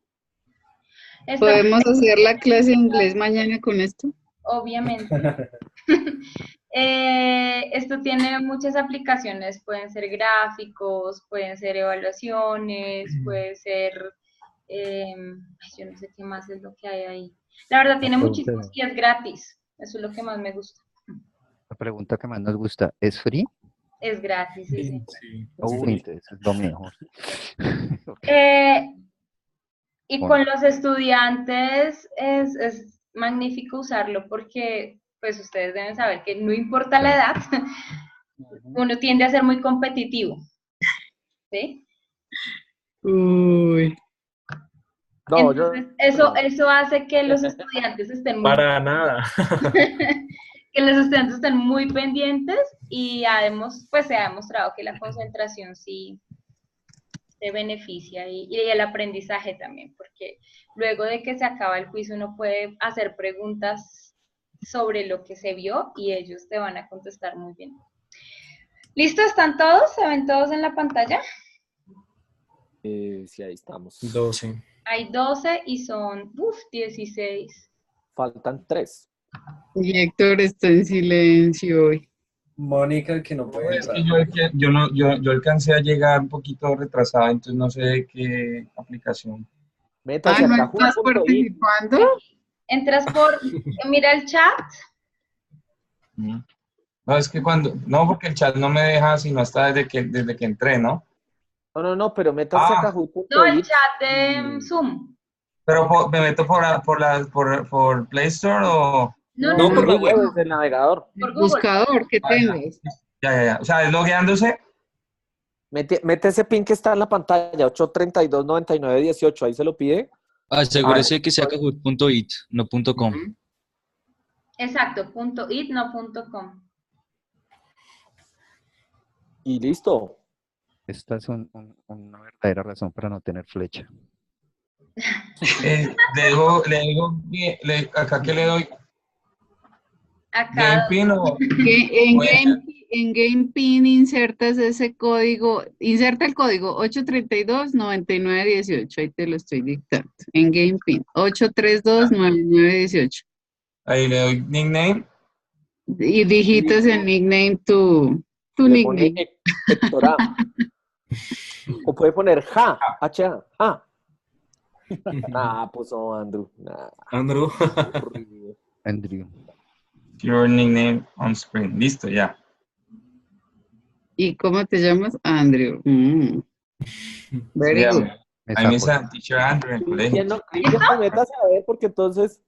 ¿Podemos hacer la clase de inglés mañana con esto? Obviamente. Esto tiene muchas aplicaciones, pueden ser gráficos, pueden ser evaluaciones, puede ser, yo no sé qué más es lo que hay ahí. La verdad tiene muchísimos y es gratis, eso es lo que más me gusta. La pregunta que más nos gusta, ¿es free? Es gratis, sí. Uy, entonces es lo mejor. Y con los estudiantes es magnífico usarlo porque pues ustedes deben saber que no importa la edad, uno tiende a ser muy competitivo, ¿sí? Uy. No, entonces, eso hace que los estudiantes estén muy... Para nada. que los estudiantes estén muy pendientes y pues se ha demostrado que la concentración sí se beneficia y el aprendizaje también, porque luego de que se acaba el quiz uno puede hacer preguntas sobre lo que se vio y ellos te van a contestar muy bien. ¿Listo? ¿Están todos? ¿Se ven todos en la pantalla? Sí, ahí estamos. 12. Hay 12 y son 16. Faltan 3. Y Héctor está en silencio hoy. Mónica, que no puede. Es que yo alcancé a llegar un poquito retrasada, entonces no sé de qué aplicación. Métase ¿no a estás kahoot.it. participando? Entras mira el chat. No, es que no, porque el chat no me deja sino hasta desde que entré, ¿no? No, pero métase a kahoot.it. No, el chat de Zoom. Pero me meto por Play Store o... No, por la web, desde el navegador. Por Google. Buscador que tengas. Ya. O sea, es logueándose. Mete ese pin que está en la pantalla, 832-9918, ahí se lo pide. Asegúrese que sea kahoot.it, no .com. Exacto, .it, no .com. Y listo. Esta es una verdadera razón para no tener flecha. Le digo, acá que le doy. Acá. GamePin o... En GamePin insertas ese código, inserta el código 832-9918, ahí te lo estoy dictando. En GamePin, 832-9918. Ahí le doy nickname. Y digitas el nickname tu Le pone nickname. Héctor A. O puede poner ja, H-A, ja. Puso Andrew. Andrew. Andrew. Your nickname on screen. Listo, ya. ¿Y cómo te llamas? Andrew. Very Yeah, good. I miss a teacher Andrew en el colegio. Cristian, métase a ver porque entonces...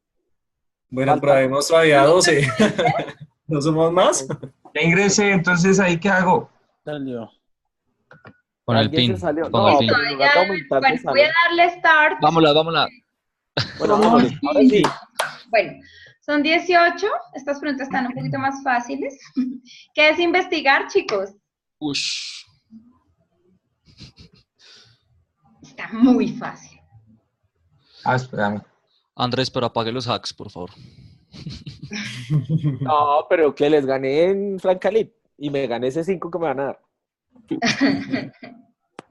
Bueno, pero hemos todavía 12. ¿No somos más? Ya ingresé, entonces, ¿ahí qué hago? Salió. Con el ¿Alguien pin. se salió? Ponga el No, pin. pero en lugar de aumentar, Bueno, se voy a sale. darle start. Vámonos. Bueno, vámonos. Ahora sí. Bueno, son 18. Estas preguntas están un poquito más fáciles. ¿Qué es investigar, chicos? Ush. Está muy fácil. Espérame. Andrés, pero apague los hacks, por favor. No, pero que les gané en Francalit y me gané ese 5 que me van a dar.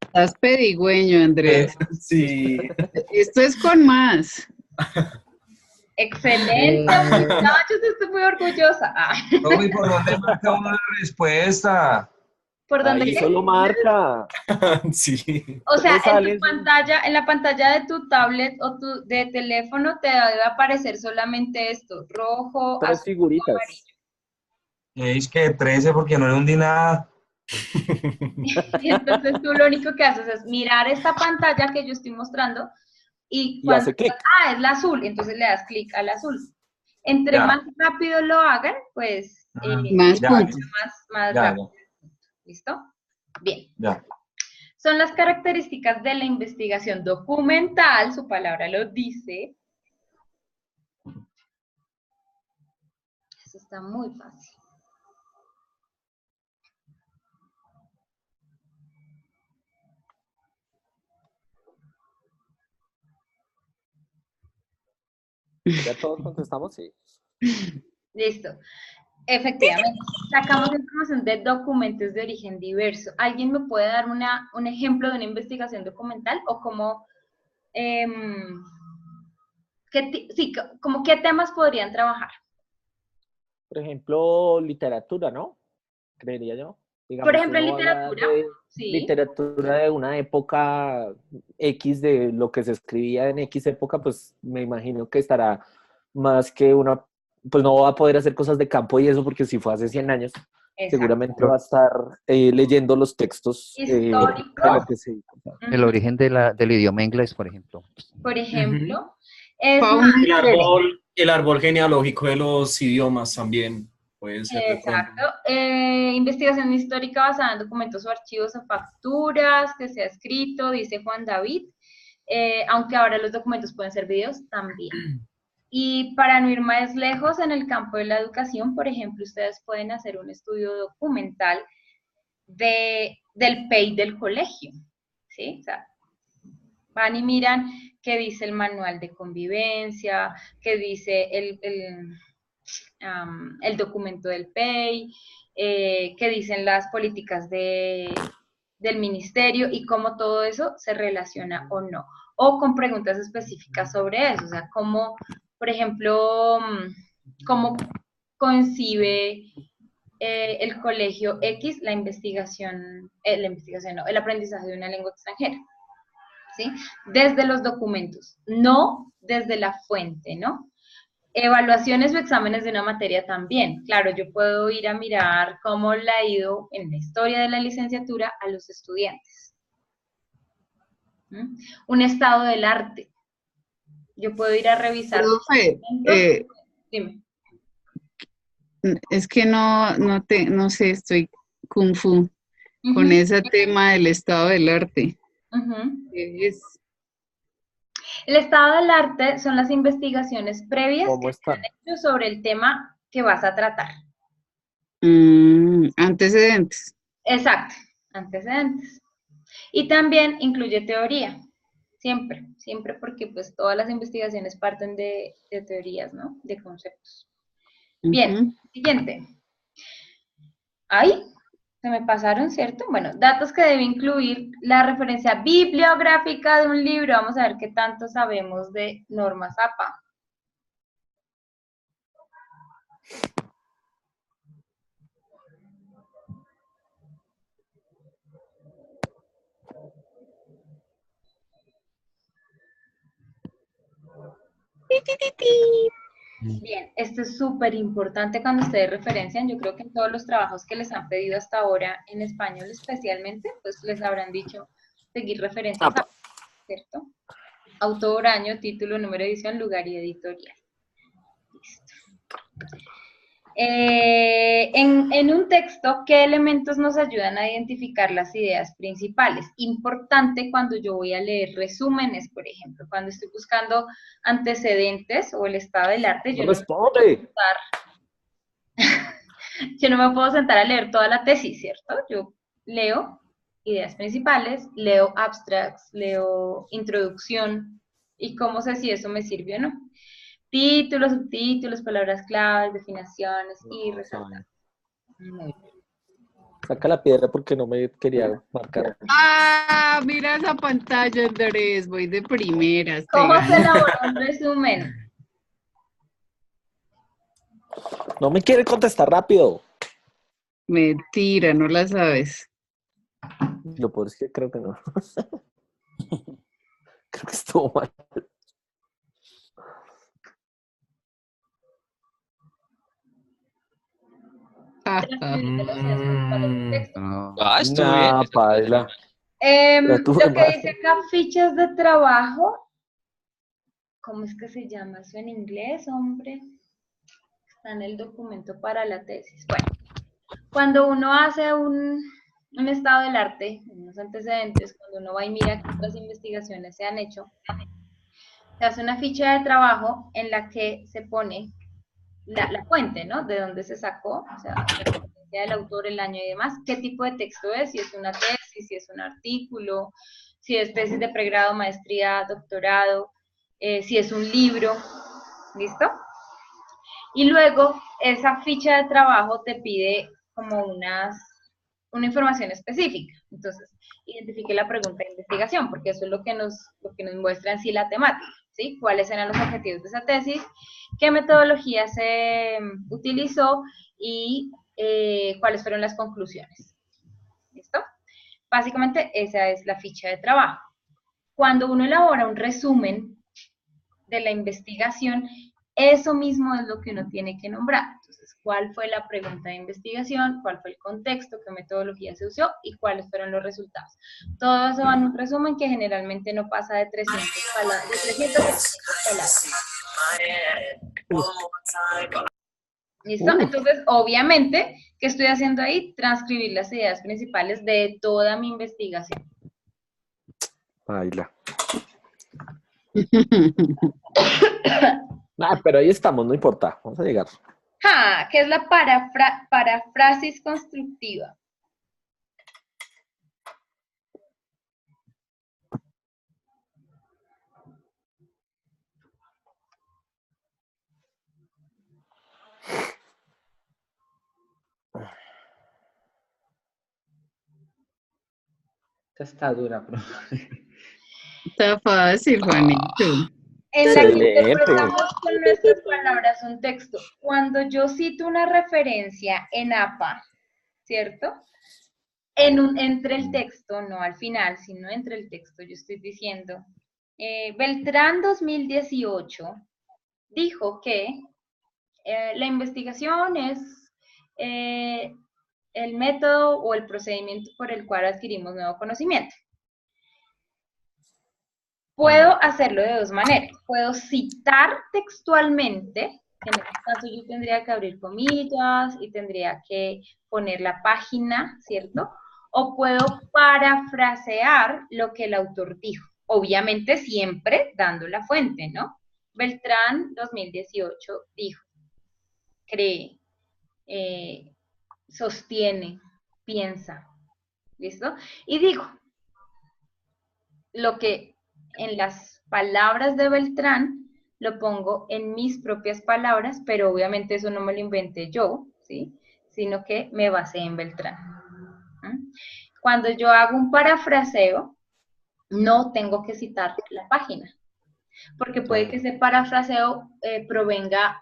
Estás pedigüeño, Andrés. Sí. Esto es con más. Excelente, muchachos, estoy muy orgullosa. Toby, ¿por dónde marca uno la respuesta? ¿Por dónde Ahí qué? solo marca. Sí. O sea, ¿Dónde en sales? tu pantalla, en la pantalla de tu tablet o de teléfono te debe aparecer solamente esto, rojo, 3 azul, figuritas. amarillo. Es que 13 porque no le hundí nada. Y entonces tú lo único que haces es mirar esta pantalla que yo estoy mostrando y Y cuando hace clic. es la azul, entonces le das clic al azul. Entre Ya. más rápido lo hagan, pues Más Ya, puntos. más Ya, rápido. ¿Listo? Bien. ya. Son las características de la investigación documental, su palabra lo dice. Eso está muy fácil. ¿Ya todos contestamos? Sí. Listo. Efectivamente, sacamos información de documentos de origen diverso. ¿Alguien me puede dar un ejemplo de una investigación documental o cómo, como qué temas podrían trabajar? Por ejemplo, literatura, ¿no? Creería yo. Digamos, Por ejemplo, en uno va a hablar literatura, de sí. literatura de una época X, de lo que se escribía en X época, pues me imagino que estará más que una, pues no va a poder hacer cosas de campo y eso, porque si fue hace 100 años, Exacto. seguramente va a estar leyendo los textos de lo Históricos. que se... El origen del idioma inglés, por ejemplo. Por ejemplo, es Fauna más, El árbol genealógico de los idiomas también puede ser. de pronto. exacto, investigación histórica basada en documentos o archivos o facturas que se ha escrito, dice Juan David, aunque ahora los documentos pueden ser videos también. Y para no ir más lejos, en el campo de la educación, por ejemplo, ustedes pueden hacer un estudio documental del PEI del colegio, ¿sí? O sea, van y miran qué dice el manual de convivencia, qué dice el documento del PEI, qué dicen las políticas del ministerio y cómo todo eso se relaciona o no. O con preguntas específicas sobre eso, o sea, cómo, por ejemplo, cómo concibe el colegio X la investigación no, el aprendizaje de una lengua extranjera, ¿sí? Desde los documentos, no desde la fuente, ¿no? Evaluaciones o exámenes de una materia también. Claro, yo puedo ir a mirar cómo le ha ido en la historia de la licenciatura a los estudiantes. ¿Mm? Un estado del arte. Yo puedo ir a revisar. Profe, Dime. es que no sé, estoy kung fu con ese tema del estado del arte. El estado del arte son las investigaciones previas ¿Cómo que se han hecho sobre el tema que vas a tratar. Antecedentes. Exacto, antecedentes. Y también incluye teoría, Siempre, siempre porque pues todas las investigaciones parten de teorías, ¿no? De conceptos. Bien, siguiente. Ay, se me pasaron, ¿cierto? Bueno, datos que debe incluir la referencia bibliográfica de un libro. Vamos a ver qué tanto sabemos de normas APA. Bien, esto es súper importante cuando ustedes referencian. Yo creo que en todos los trabajos que les han pedido hasta ahora, en español especialmente, pues les habrán dicho seguir referencias, ¿cierto? Autor, año, título, número de edición, lugar y editorial. Listo. En un texto, ¿qué elementos nos ayudan a identificar las ideas principales? Importante cuando yo voy a leer resúmenes, por ejemplo, cuando estoy buscando antecedentes o el estado del arte, yo no me puedo sentar a leer toda la tesis, ¿cierto? Yo leo ideas principales, leo abstracts, leo introducción, y cómo sé si eso me sirve o no. Títulos, subtítulos, palabras claves, definiciones y resaltar. Saca la piedra porque no me quería marcar. Ah, mira esa pantalla, Andrés, voy de primeras. ¿Cómo se elabora un resumen? No me quiere contestar rápido. Mentira, no la sabes. Lo peor es que creo que no. Creo que estuvo mal. Estuvo bien. Paila. Lo que dice acá, fichas de trabajo. ¿Cómo es que se llama eso en inglés, hombre? Está en el documento para la tesis. Bueno, cuando uno hace un estado del arte, unos antecedentes, cuando uno va y mira qué otras investigaciones se han hecho, se hace una ficha de trabajo en la que se pone la fuente, ¿no? De dónde se sacó, o sea, la referencia del autor, el año y demás, qué tipo de texto es, si es una tesis, si es un artículo, si es tesis de pregrado, maestría, doctorado, si es un libro, ¿listo? Y luego esa ficha de trabajo te pide como una información específica. Entonces, identifique la pregunta de investigación, porque eso es lo que nos muestra en sí la temática, ¿sí? ¿Cuáles eran los objetivos de esa tesis? ¿Qué metodología se utilizó? Y cuáles fueron las conclusiones. ¿Listo? Básicamente, esa es la ficha de trabajo. Cuando uno elabora un resumen de la investigación, eso mismo es lo que uno tiene que nombrar. Entonces, ¿cuál fue la pregunta de investigación? ¿Cuál fue el contexto? ¿Qué metodología se usó? ¿Y cuáles fueron los resultados? Todo eso va en un resumen que generalmente no pasa de 300 palabras. ¿Listo? Entonces, obviamente, ¿qué estoy haciendo ahí? Transcribir las ideas principales de toda mi investigación. Baila. Pero ahí estamos, no importa, vamos a llegar. ¿Qué es la paráfrasis constructiva? Está dura, pero... Está fácil, Juanito. En la que interpretamos con nuestras palabras un texto. Cuando yo cito una referencia en APA, ¿cierto? Entre el texto, no al final, sino entre el texto, yo estoy diciendo, Beltrán 2018 dijo que la investigación es el método o el procedimiento por el cual adquirimos nuevo conocimiento. Puedo hacerlo de dos maneras. Puedo citar textualmente, en este caso yo tendría que abrir comillas y tendría que poner la página, ¿cierto? O puedo parafrasear lo que el autor dijo. Obviamente siempre dando la fuente, ¿no? Beltrán 2018 dijo, cree, sostiene, piensa, ¿listo? Y digo lo que en las palabras de Beltrán, lo pongo en mis propias palabras, pero obviamente eso no me lo inventé yo, ¿sí? Sino que me basé en Beltrán. ¿Mm? Cuando yo hago un parafraseo, no tengo que citar la página, porque puede que ese parafraseo provenga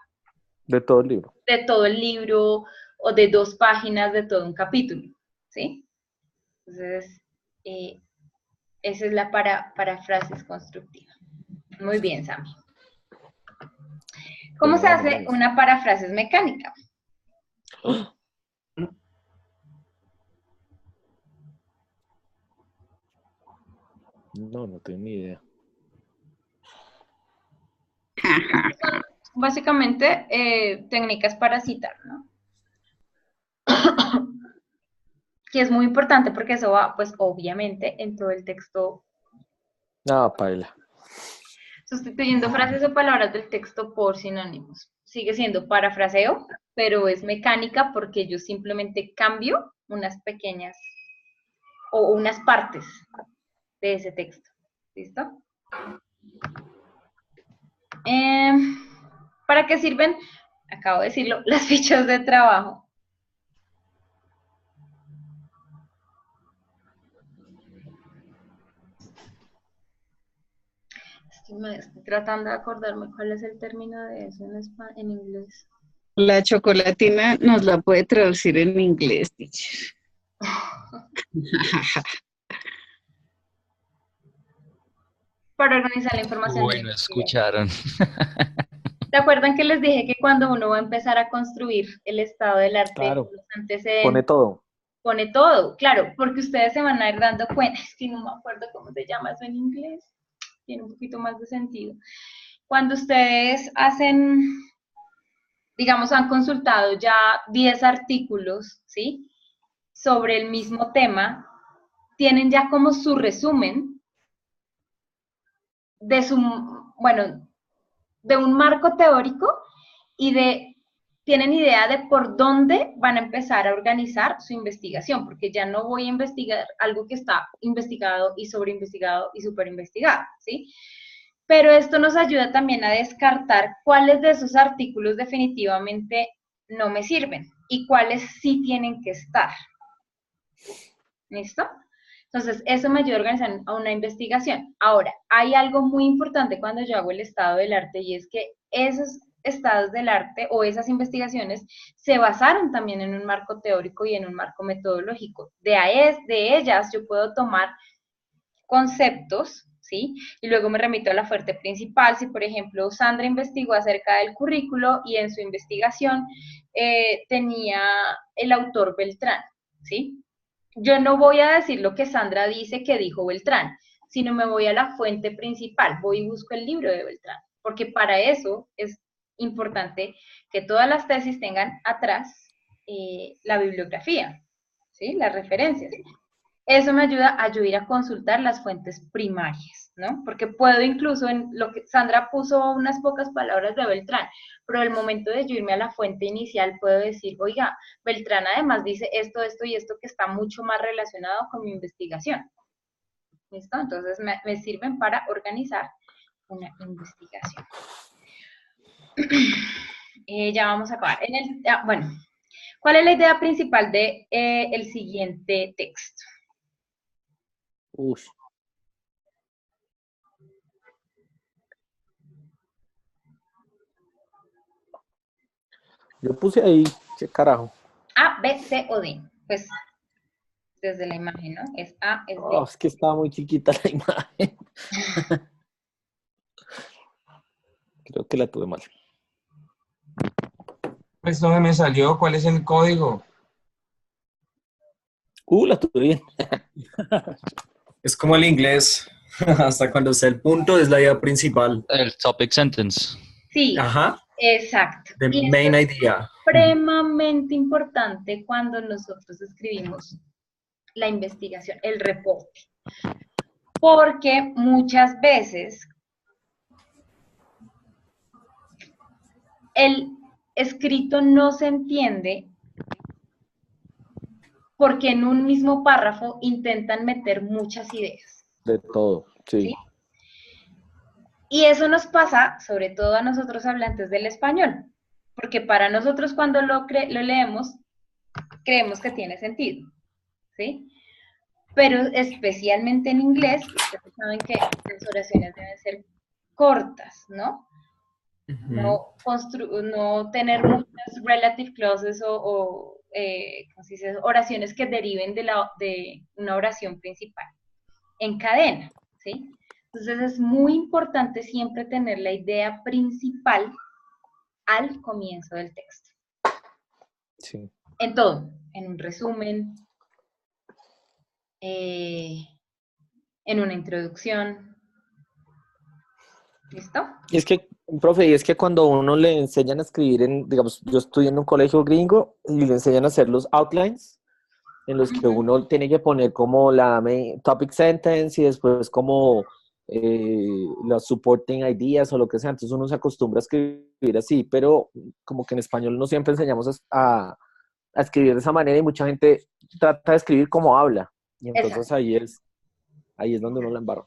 De todo el libro. de todo el libro o de 2 páginas de todo un capítulo, ¿sí? Entonces, esa es la parafrasis constructiva. Muy bien, Sammy. ¿Cómo se hace una paráfrasis mecánica? No tengo ni idea. Son básicamente técnicas para citar, ¿no? Que es muy importante porque eso va, pues, obviamente, en todo el texto. Paila. Sustituyendo frases o palabras del texto por sinónimos. Sigue siendo parafraseo, pero es mecánica porque yo simplemente cambio unas pequeñas o unas partes de ese texto. ¿Listo? ¿Para qué sirven? Acabo de decirlo, las fichas de trabajo. Estoy tratando de acordarme cuál es el término de eso en inglés. La chocolatina nos la puede traducir en inglés, teacher. Para organizar la información. Bueno, escucharon. ¿Se acuerdan que les dije que cuando uno va a empezar a construir el estado del arte, Claro. los antecedentes, Pone todo. pone todo? Claro, porque ustedes se van a ir dando cuenta, es que no me acuerdo cómo se llama eso en inglés, tiene un poquito más de sentido. Cuando ustedes hacen, digamos, han consultado ya 10 artículos, ¿sí? Sobre el mismo tema, tienen ya como su resumen de de un marco teórico y tienen idea de por dónde van a empezar a organizar su investigación, porque ya no voy a investigar algo que está investigado y sobreinvestigado y superinvestigado, ¿sí? Pero esto nos ayuda también a descartar cuáles de esos artículos definitivamente no me sirven y cuáles sí tienen que estar. ¿Listo? Entonces, eso me ayuda a organizar una investigación. Ahora, hay algo muy importante cuando yo hago el estado del arte y es que esos estados del arte o esas investigaciones se basaron también en un marco teórico y en un marco metodológico. De ellas yo puedo tomar conceptos, ¿sí? Y luego me remito a la fuente principal. Si, por ejemplo, Sandra investigó acerca del currículo y en su investigación tenía el autor Beltrán, ¿sí? Yo no voy a decir lo que Sandra dice que dijo Beltrán, sino me voy a la fuente principal, voy y busco el libro de Beltrán, porque para eso es importante que todas las tesis tengan atrás la bibliografía, ¿sí? Las referencias. Eso me ayuda a yo ir a consultar las fuentes primarias, ¿no? Porque puedo incluso, en lo que Sandra puso unas pocas palabras de Beltrán, pero al momento de yo irme a la fuente inicial puedo decir, oiga, Beltrán además dice esto, esto y esto que está mucho más relacionado con mi investigación. ¿Listo? Entonces me sirven para organizar una investigación. Ya vamos a acabar. Bueno, ¿cuál es la idea principal de el siguiente texto? Yo puse ahí, qué carajo. A, B, C o D. Pues desde la imagen, ¿no? Es A, es D. Es que estaba muy chiquita la imagen. Creo que la tuve mal. Pues no me salió. ¿Cuál es el código? La tuve bien. Es como el inglés. Hasta cuando está el punto es la idea principal. El topic sentence. Sí, Ajá. Exacto. The Y main es idea. supremamente importante cuando nosotros escribimos la investigación, el reporte. Porque muchas veces el escrito no se entiende porque en un mismo párrafo intentan meter muchas ideas. De todo, sí. ¿Sí? Y eso nos pasa, sobre todo a nosotros hablantes del español, porque para nosotros cuando lo leemos, creemos que tiene sentido, ¿sí? Pero especialmente en inglés, ustedes saben que las oraciones deben ser cortas, ¿no? No tener muchas relative clauses ¿cómo se dice? Oraciones que deriven de una oración principal en cadena, ¿sí? Entonces es muy importante siempre tener la idea principal al comienzo del texto. Sí. En todo, en un resumen, en una introducción. ¿Listo? Y es que, profe, y es que cuando uno le enseñan a escribir digamos, yo estudié en un colegio gringo y le enseñan a hacer los outlines, en los que uno tiene que poner como la topic sentence y después como los supporting ideas o lo que sea. Entonces uno se acostumbra a escribir así, pero como que en español no siempre enseñamos a escribir de esa manera y mucha gente trata de escribir como habla. Y entonces ahí es donde uno la embarra.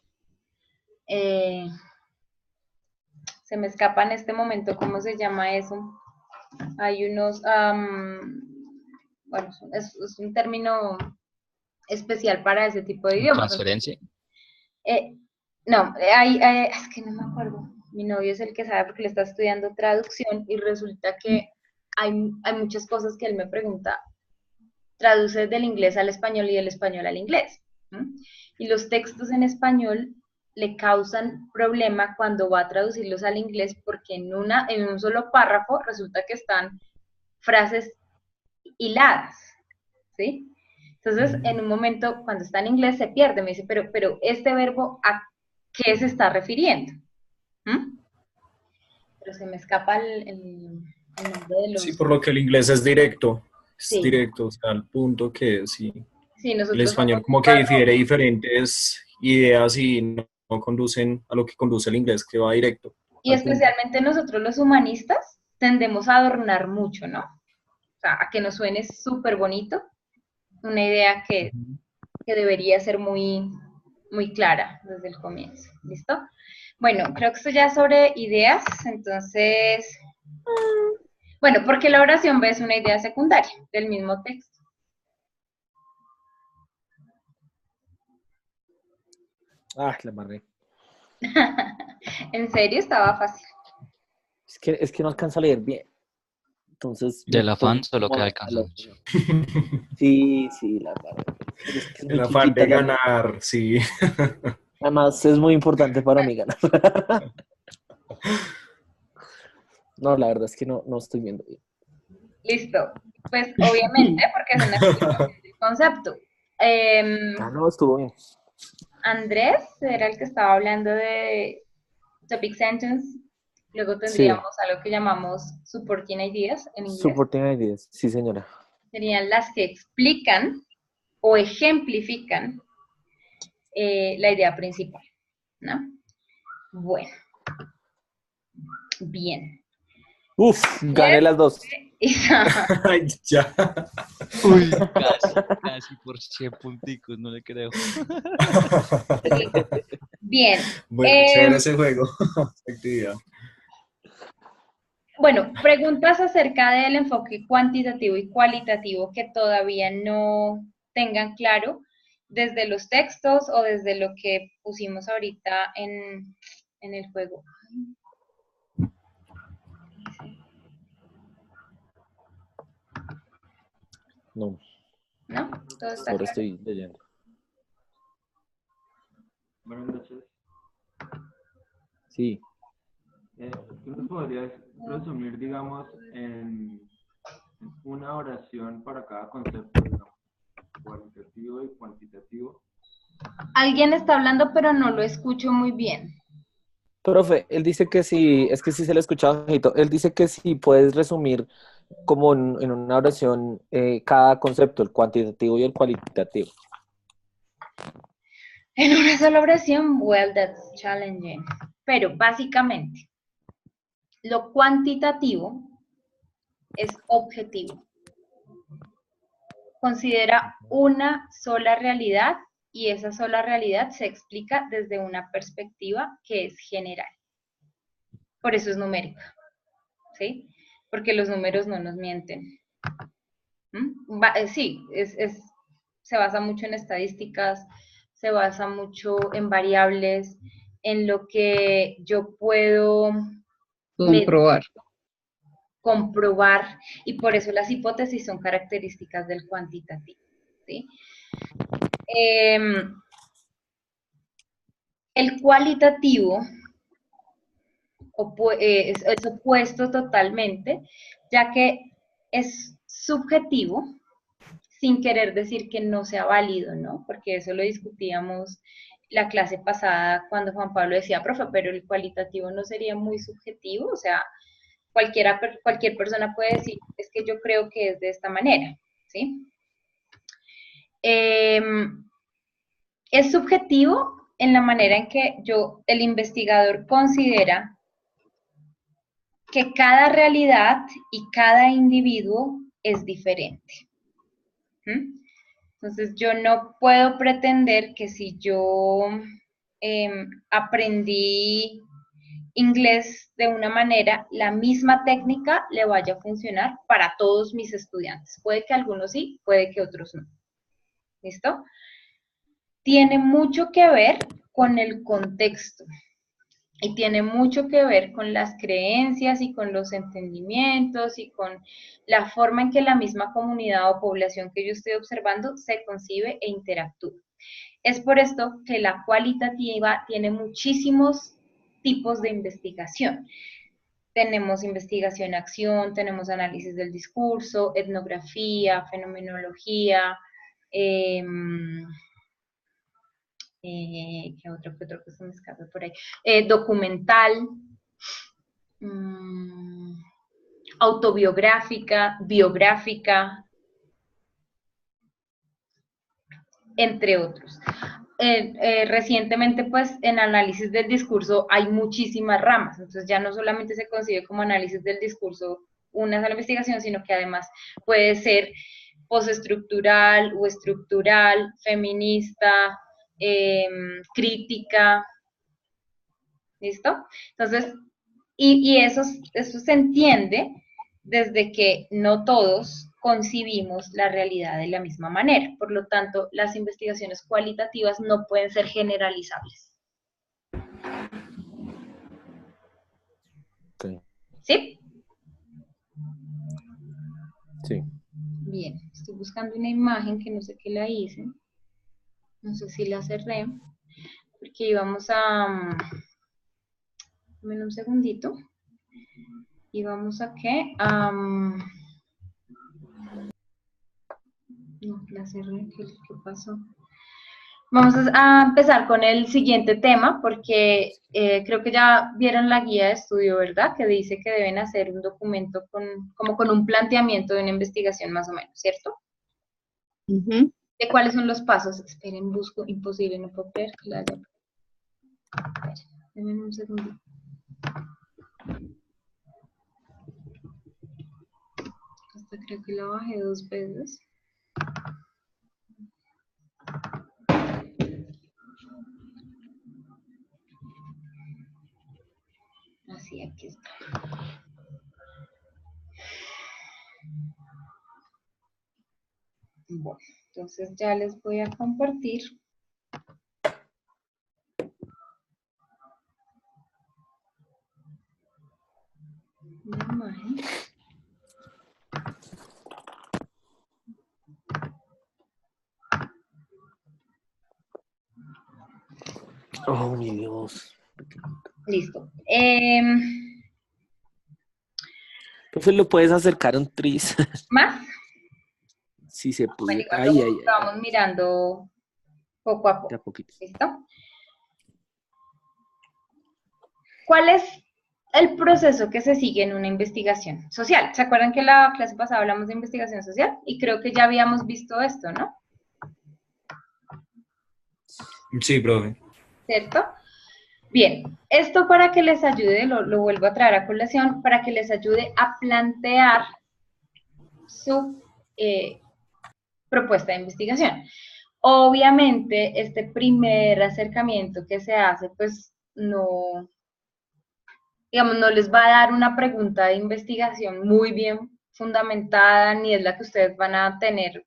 Se me escapa en este momento cómo se llama eso. Hay unos, bueno, es un término especial para ese tipo de idiomas. ¿Transferencia? No, es que no me acuerdo. Mi novio es el que sabe porque le está estudiando traducción y resulta que hay muchas cosas que él me pregunta. Traduce del inglés al español y del español al inglés. Y los textos en español le causan problema cuando va a traducirlos al inglés porque en un solo párrafo resulta que están frases hiladas, ¿sí? Entonces, en un momento, cuando está en inglés, se pierde. Me dice, pero este verbo, ¿a qué se está refiriendo? Pero se me escapa el nombre de los... Sí, por lo que el inglés es directo. Es Sí. directo, o sea, al punto que sí. Sí, nosotros El español como que difiere diferentes ideas y no conducen a lo que conduce el inglés, que va directo. Y especialmente nosotros los humanistas tendemos a adornar mucho, ¿no? O sea, a que nos suene súper bonito, una idea que debería ser muy, muy clara desde el comienzo, ¿listo? Bueno, creo que esto ya es sobre ideas, entonces, bueno, porque la oración B es una idea secundaria del mismo texto. Ah, la amarré. En serio, estaba fácil. Es que no alcanzo a leer bien. Entonces. Del afán solo queda alcanzado. Sí, la verdad. El afán de ganar, sí. Además, es muy importante para mí ganar. No, la verdad es que no estoy viendo bien. Listo. Pues obviamente, porque es una explicación del concepto. No, estuvo bien. Andrés era el que estaba hablando de topic sentence. Luego tendríamos algo que llamamos supporting ideas en inglés. Supporting ideas, sí, señora. Serían las que explican o ejemplifican la idea principal, ¿no? Bueno. Bien. Uf, gané las dos. Ay, ya. Uy, casi por 100 punticos, no le creo. Bien. Bueno, chévere ese juego. Actividad. Bueno, preguntas acerca del enfoque cuantitativo y cualitativo que todavía no tengan claro desde los textos o desde lo que pusimos ahorita en el juego. No. ¿No? Todo está Ahora claro. estoy leyendo. Buenas noches. Sí. ¿Tú nos podrías resumir, digamos, en una oración para cada concepto, digamos, cualitativo y cuantitativo? Alguien está hablando, pero no lo escucho muy bien. Profe, él dice que sí, es que sí se le escucha bajito. Él dice que sí puedes resumir como en una oración cada concepto, el cuantitativo y el cualitativo. En una sola oración, well, that's challenging. Pero básicamente, lo cuantitativo es objetivo. Considera una sola realidad y esa sola realidad se explica desde una perspectiva que es general. por eso es numérica, ¿sí? Porque los números no nos mienten. Sí, se basa mucho en estadísticas, se basa mucho en variables, en lo que yo puedo comprobar, y por eso las hipótesis son características del cuantitativo, ¿sí? El cualitativo es opuesto totalmente, ya que es subjetivo, sin querer decir que no sea válido, ¿no? Porque eso lo discutíamos la clase pasada cuando Juan Pablo decía, profe, pero el cualitativo no sería muy subjetivo, o sea, cualquier persona puede decir, es que yo creo que es de esta manera, ¿sí? Es subjetivo en la manera en que el investigador considera que cada realidad y cada individuo es diferente. Entonces, yo no puedo pretender que si yo aprendí inglés de una manera, la misma técnica le vaya a funcionar para todos mis estudiantes. Puede que algunos sí, puede que otros no. ¿Listo? Tiene mucho que ver con el contexto y tiene mucho que ver con las creencias y con los entendimientos y con la forma en que la misma comunidad o población que yo estoy observando se concibe e interactúa. Es por esto que la cualitativa tiene muchísimos tipos de investigación. Tenemos investigación-acción, tenemos análisis del discurso, etnografía, fenomenología, ¿qué otro que se me escape por ahí? Documental, autobiográfica, biográfica, entre otros. Recientemente, pues, en análisis del discurso hay muchísimas ramas, entonces ya no solamente se concibe como análisis del discurso una sola investigación, sino que además puede ser postestructural o estructural, feminista, crítica, ¿listo? Entonces, y eso se entiende desde que no todos concibimos la realidad de la misma manera. Por lo tanto, las investigaciones cualitativas no pueden ser generalizables. Okay. ¿Sí? Sí. Bien, estoy buscando una imagen que no sé qué la hice. No sé si la cerré. Porque íbamos a... Dame un segundito. ¿Íbamos a qué? No, la cerré. ¿Qué pasó? Vamos a empezar con el siguiente tema, porque creo que ya vieron la guía de estudio, ¿verdad? Que dice que deben hacer un documento como con un planteamiento de una investigación más o menos, ¿cierto? ¿De cuáles son los pasos? Esperen, busco, imposible, no puedo creer que la haya... Denme un segundito. Hasta creo que la bajé 2 veces. Así, aquí está. Bueno, entonces ya les voy a compartir. La imagen. Oh, mi Dios. Listo. Profe, ¿lo puedes acercar un tris? ¿Más? Si se puede. Bueno, vamos mirando poco a poco. De a poquito. ¿Listo? ¿Cuál es el proceso que se sigue en una investigación social? ¿Se acuerdan que la clase pasada hablamos de investigación social? Y creo que ya habíamos visto esto, ¿no? Sí, profe. ¿Cierto? Bien, esto para que les ayude, lo vuelvo a traer a colación, para que les ayude a plantear su propuesta de investigación. Obviamente, este primer acercamiento que se hace, pues no digamos, no les va a dar una pregunta de investigación muy bien fundamentada, ni es la que ustedes van a tener,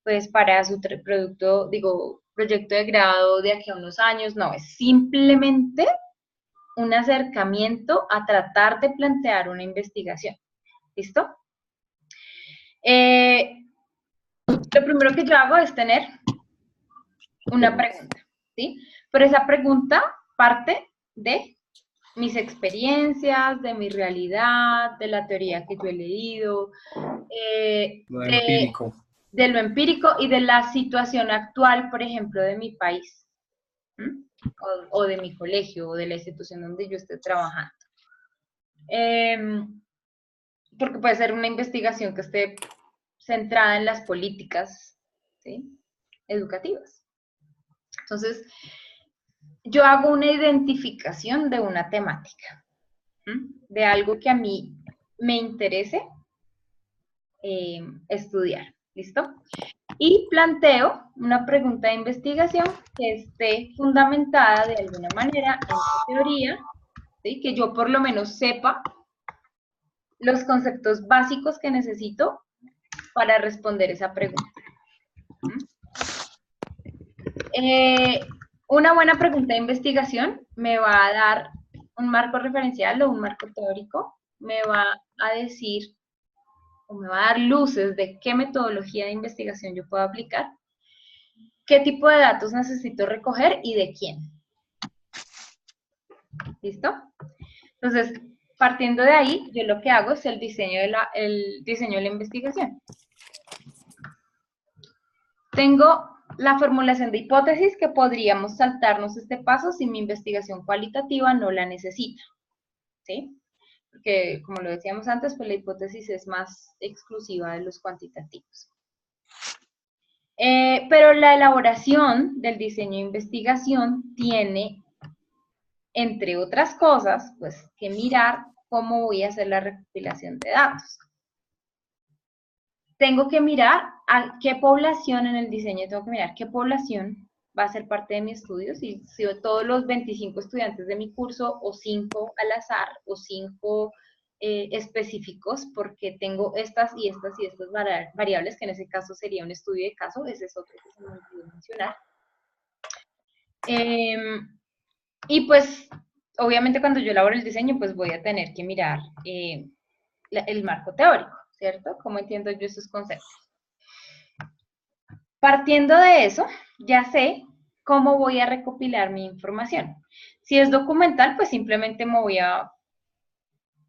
pues, para su proyecto de grado de aquí a unos años. No, es simplemente un acercamiento a tratar de plantear una investigación. ¿Listo? Lo primero que yo hago es tener una pregunta, ¿sí? Pero esa pregunta parte de mis experiencias, de mi realidad, de la teoría que yo he leído, de lo empírico y de la situación actual, por ejemplo, de mi país, o de mi colegio, o de la institución donde yo esté trabajando. Porque puede ser una investigación que esté centrada en las políticas, ¿sí?, educativas. Entonces, yo hago una identificación de una temática, de algo que a mí me interese estudiar, ¿listo? Y planteo una pregunta de investigación que esté fundamentada de alguna manera en la teoría, ¿sí?, que yo por lo menos sepa los conceptos básicos que necesito para responder esa pregunta. Una buena pregunta de investigación me va a dar un marco referencial o un marco teórico, me va a decir o me va a dar luces de qué metodología de investigación yo puedo aplicar, qué tipo de datos necesito recoger y de quién. ¿Listo? Entonces, partiendo de ahí, yo lo que hago es el diseño de la investigación. Tengo la formulación de hipótesis, que podríamos saltarnos este paso si mi investigación cualitativa no la necesita, ¿sí? Porque, como lo decíamos antes, pues la hipótesis es más exclusiva de los cuantitativos. Pero la elaboración del diseño de investigación tiene, entre otras cosas, pues que mirar cómo voy a hacer la recopilación de datos. Tengo que mirar a qué población en el diseño, tengo que mirar qué población va a ser parte de mi estudio, si todos los 25 estudiantes de mi curso, o 5 al azar, o 5 específicos, porque tengo estas y estas y estas variables, que en ese caso sería un estudio de caso, ese es otro que se me olvidó mencionar. Y pues, obviamente cuando yo elaboro el diseño, pues voy a tener que mirar el marco teórico, ¿cierto? ¿Cómo entiendo yo esos conceptos? Partiendo de eso, ya sé cómo voy a recopilar mi información. Si es documental, pues simplemente me voy a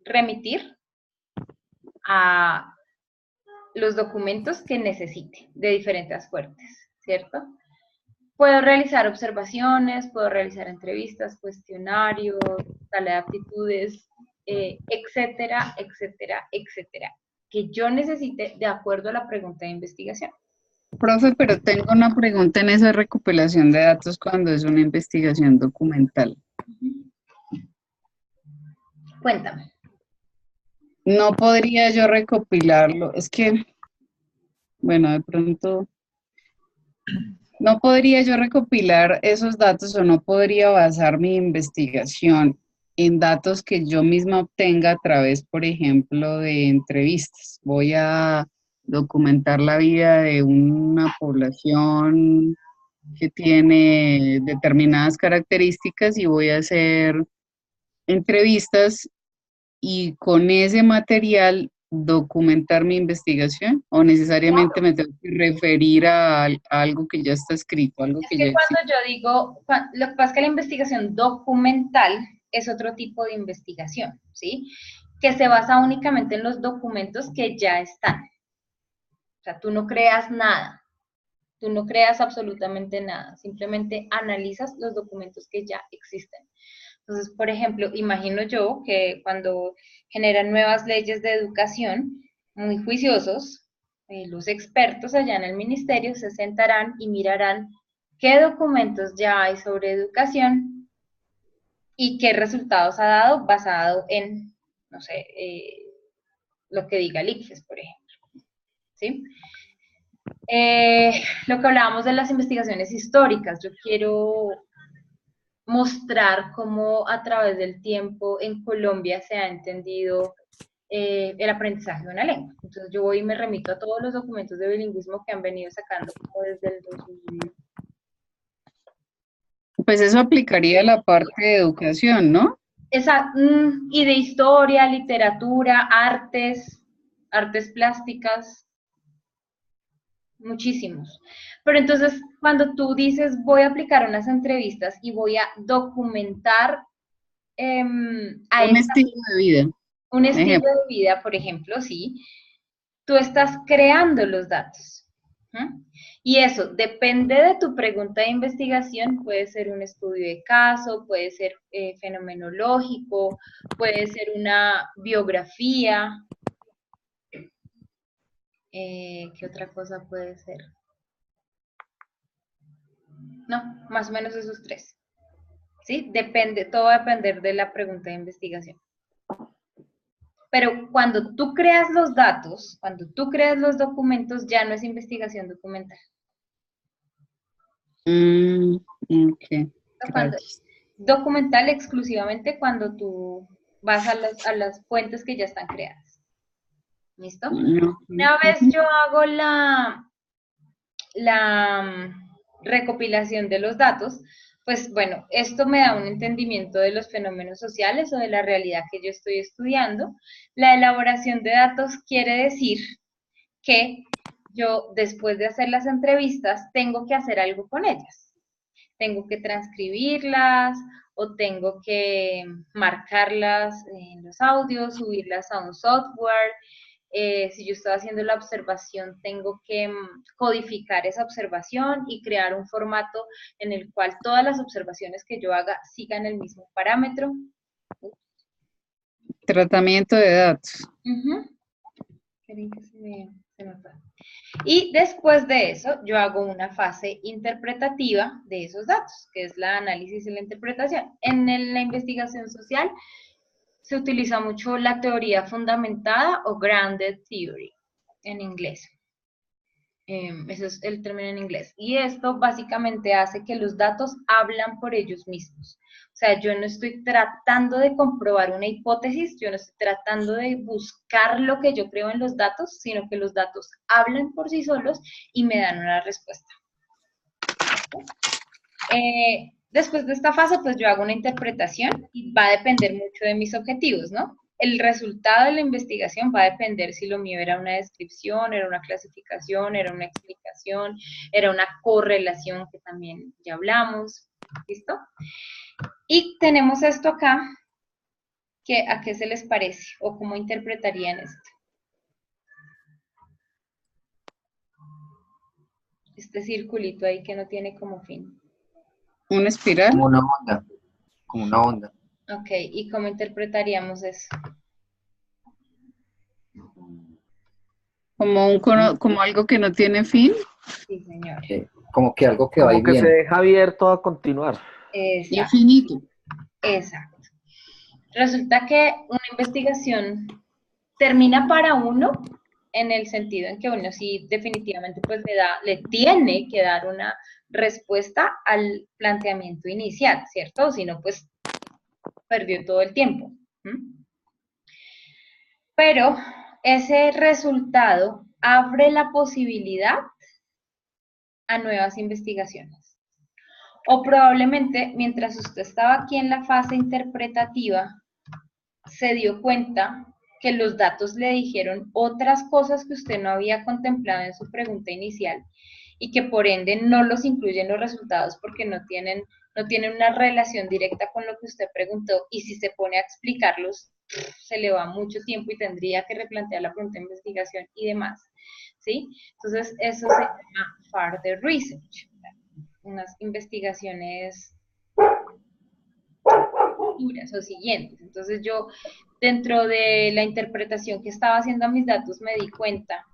remitir a los documentos que necesite de diferentes fuentes, ¿cierto? Puedo realizar observaciones, puedo realizar entrevistas, cuestionarios, sala de aptitudes, etcétera, etcétera, etcétera, que yo necesite de acuerdo a la pregunta de investigación. Profe, pero tengo una pregunta en esa recopilación de datos cuando es una investigación documental. Cuéntame. No podría yo recopilarlo, es que, bueno, de pronto, no podría yo recopilar esos datos o no podría basar mi investigación en datos que yo misma obtenga a través, por ejemplo, de entrevistas. Voy a documentar la vida de una población que tiene determinadas características y voy a hacer entrevistas y con ese material documentar mi investigación, o necesariamente me tengo que referir a algo que ya está escrito, algo que ya existe. Cuando yo digo, lo que pasa es que la investigación documental es otro tipo de investigación, ¿sí? Que se basa únicamente en los documentos que ya están. O sea, tú no creas nada, tú no creas absolutamente nada, simplemente analizas los documentos que ya existen. Entonces, por ejemplo, imagino yo que cuando generan nuevas leyes de educación, muy juiciosos, los expertos allá en el ministerio se sentarán y mirarán qué documentos ya hay sobre educación y qué resultados ha dado basado en, no sé, lo que diga el ICFES, por ejemplo, ¿sí? Lo que hablábamos de las investigaciones históricas, yo quiero mostrar cómo a través del tiempo en Colombia se ha entendido el aprendizaje de una lengua. Entonces yo voy y me remito a todos los documentos de bilingüismo que han venido sacando como desde el 2000. Pues eso aplicaría a la parte de educación, ¿no? Y de historia, literatura, artes plásticas, muchísimos. Pero entonces, cuando tú dices, voy a aplicar unas entrevistas y voy a documentar un estilo de vida. Un estilo de vida, por ejemplo, sí, tú estás creando los datos. Y eso depende de tu pregunta de investigación, puede ser un estudio de caso, puede ser fenomenológico, puede ser una biografía. ¿Qué otra cosa puede ser? No, más o menos esos tres. ¿Sí? Depende, todo va a depender de la pregunta de investigación. Pero cuando tú creas los datos, cuando tú creas los documentos, ya no es investigación documental. Ok. Documental exclusivamente cuando tú vas a las fuentes que ya están creadas. ¿Listo? Una vez yo hago la recopilación de los datos, pues bueno, esto me da un entendimiento de los fenómenos sociales o de la realidad que yo estoy estudiando. La elaboración de datos quiere decir que yo, después de hacer las entrevistas, tengo que hacer algo con ellas. Tengo que transcribirlas o tengo que marcarlas en los audios, subirlas a un software. Si yo estoy haciendo la observación, tengo que codificar esa observación y crear un formato en el cual todas las observaciones que yo haga sigan el mismo parámetro. Tratamiento de datos. Y después de eso, yo hago una fase interpretativa de esos datos, que es la análisis y la interpretación. En la investigación social se utiliza mucho la teoría fundamentada o grounded theory en inglés. Ese es el término en inglés. Y esto básicamente hace que los datos hablan por ellos mismos. O sea, yo no estoy tratando de comprobar una hipótesis, yo no estoy tratando de buscar lo que yo creo en los datos, sino que los datos hablan por sí solos y me dan una respuesta. Después de esta fase, pues yo hago una interpretación y va a depender mucho de mis objetivos, ¿no? El resultado de la investigación va a depender si lo mío era una descripción, era una clasificación, era una explicación, era una correlación, que también ya hablamos, ¿listo? Y tenemos esto acá, que ¿a qué se les parece? ¿O cómo interpretarían esto? Este circulito ahí que no tiene como fin. ¿Una espiral? Como una onda. Como una onda. Ok, ¿y cómo interpretaríamos eso? Como algo que no tiene fin. Sí, señor. Como que algo que va y Como que viene. se deja abierto a continuar. Exacto. Infinito. Exacto. Resulta que una investigación termina para uno en el sentido en que uno sí definitivamente pues le tiene que dar una respuesta al planteamiento inicial, ¿cierto? Si no, pues perdió todo el tiempo. Pero ese resultado abre la posibilidad a nuevas investigaciones. O probablemente, mientras usted estaba aquí en la fase interpretativa, se dio cuenta que los datos le dijeron otras cosas que usted no había contemplado en su pregunta inicial y que por ende no los incluyen los resultados porque no tienen una relación directa con lo que usted preguntó, y si se pone a explicarlos, se le va mucho tiempo y tendría que replantear la pregunta de investigación y demás, ¿sí? Entonces, eso se llama further research, unas investigaciones futuras o siguientes. Entonces, yo, dentro de la interpretación que estaba haciendo a mis datos, me di cuenta,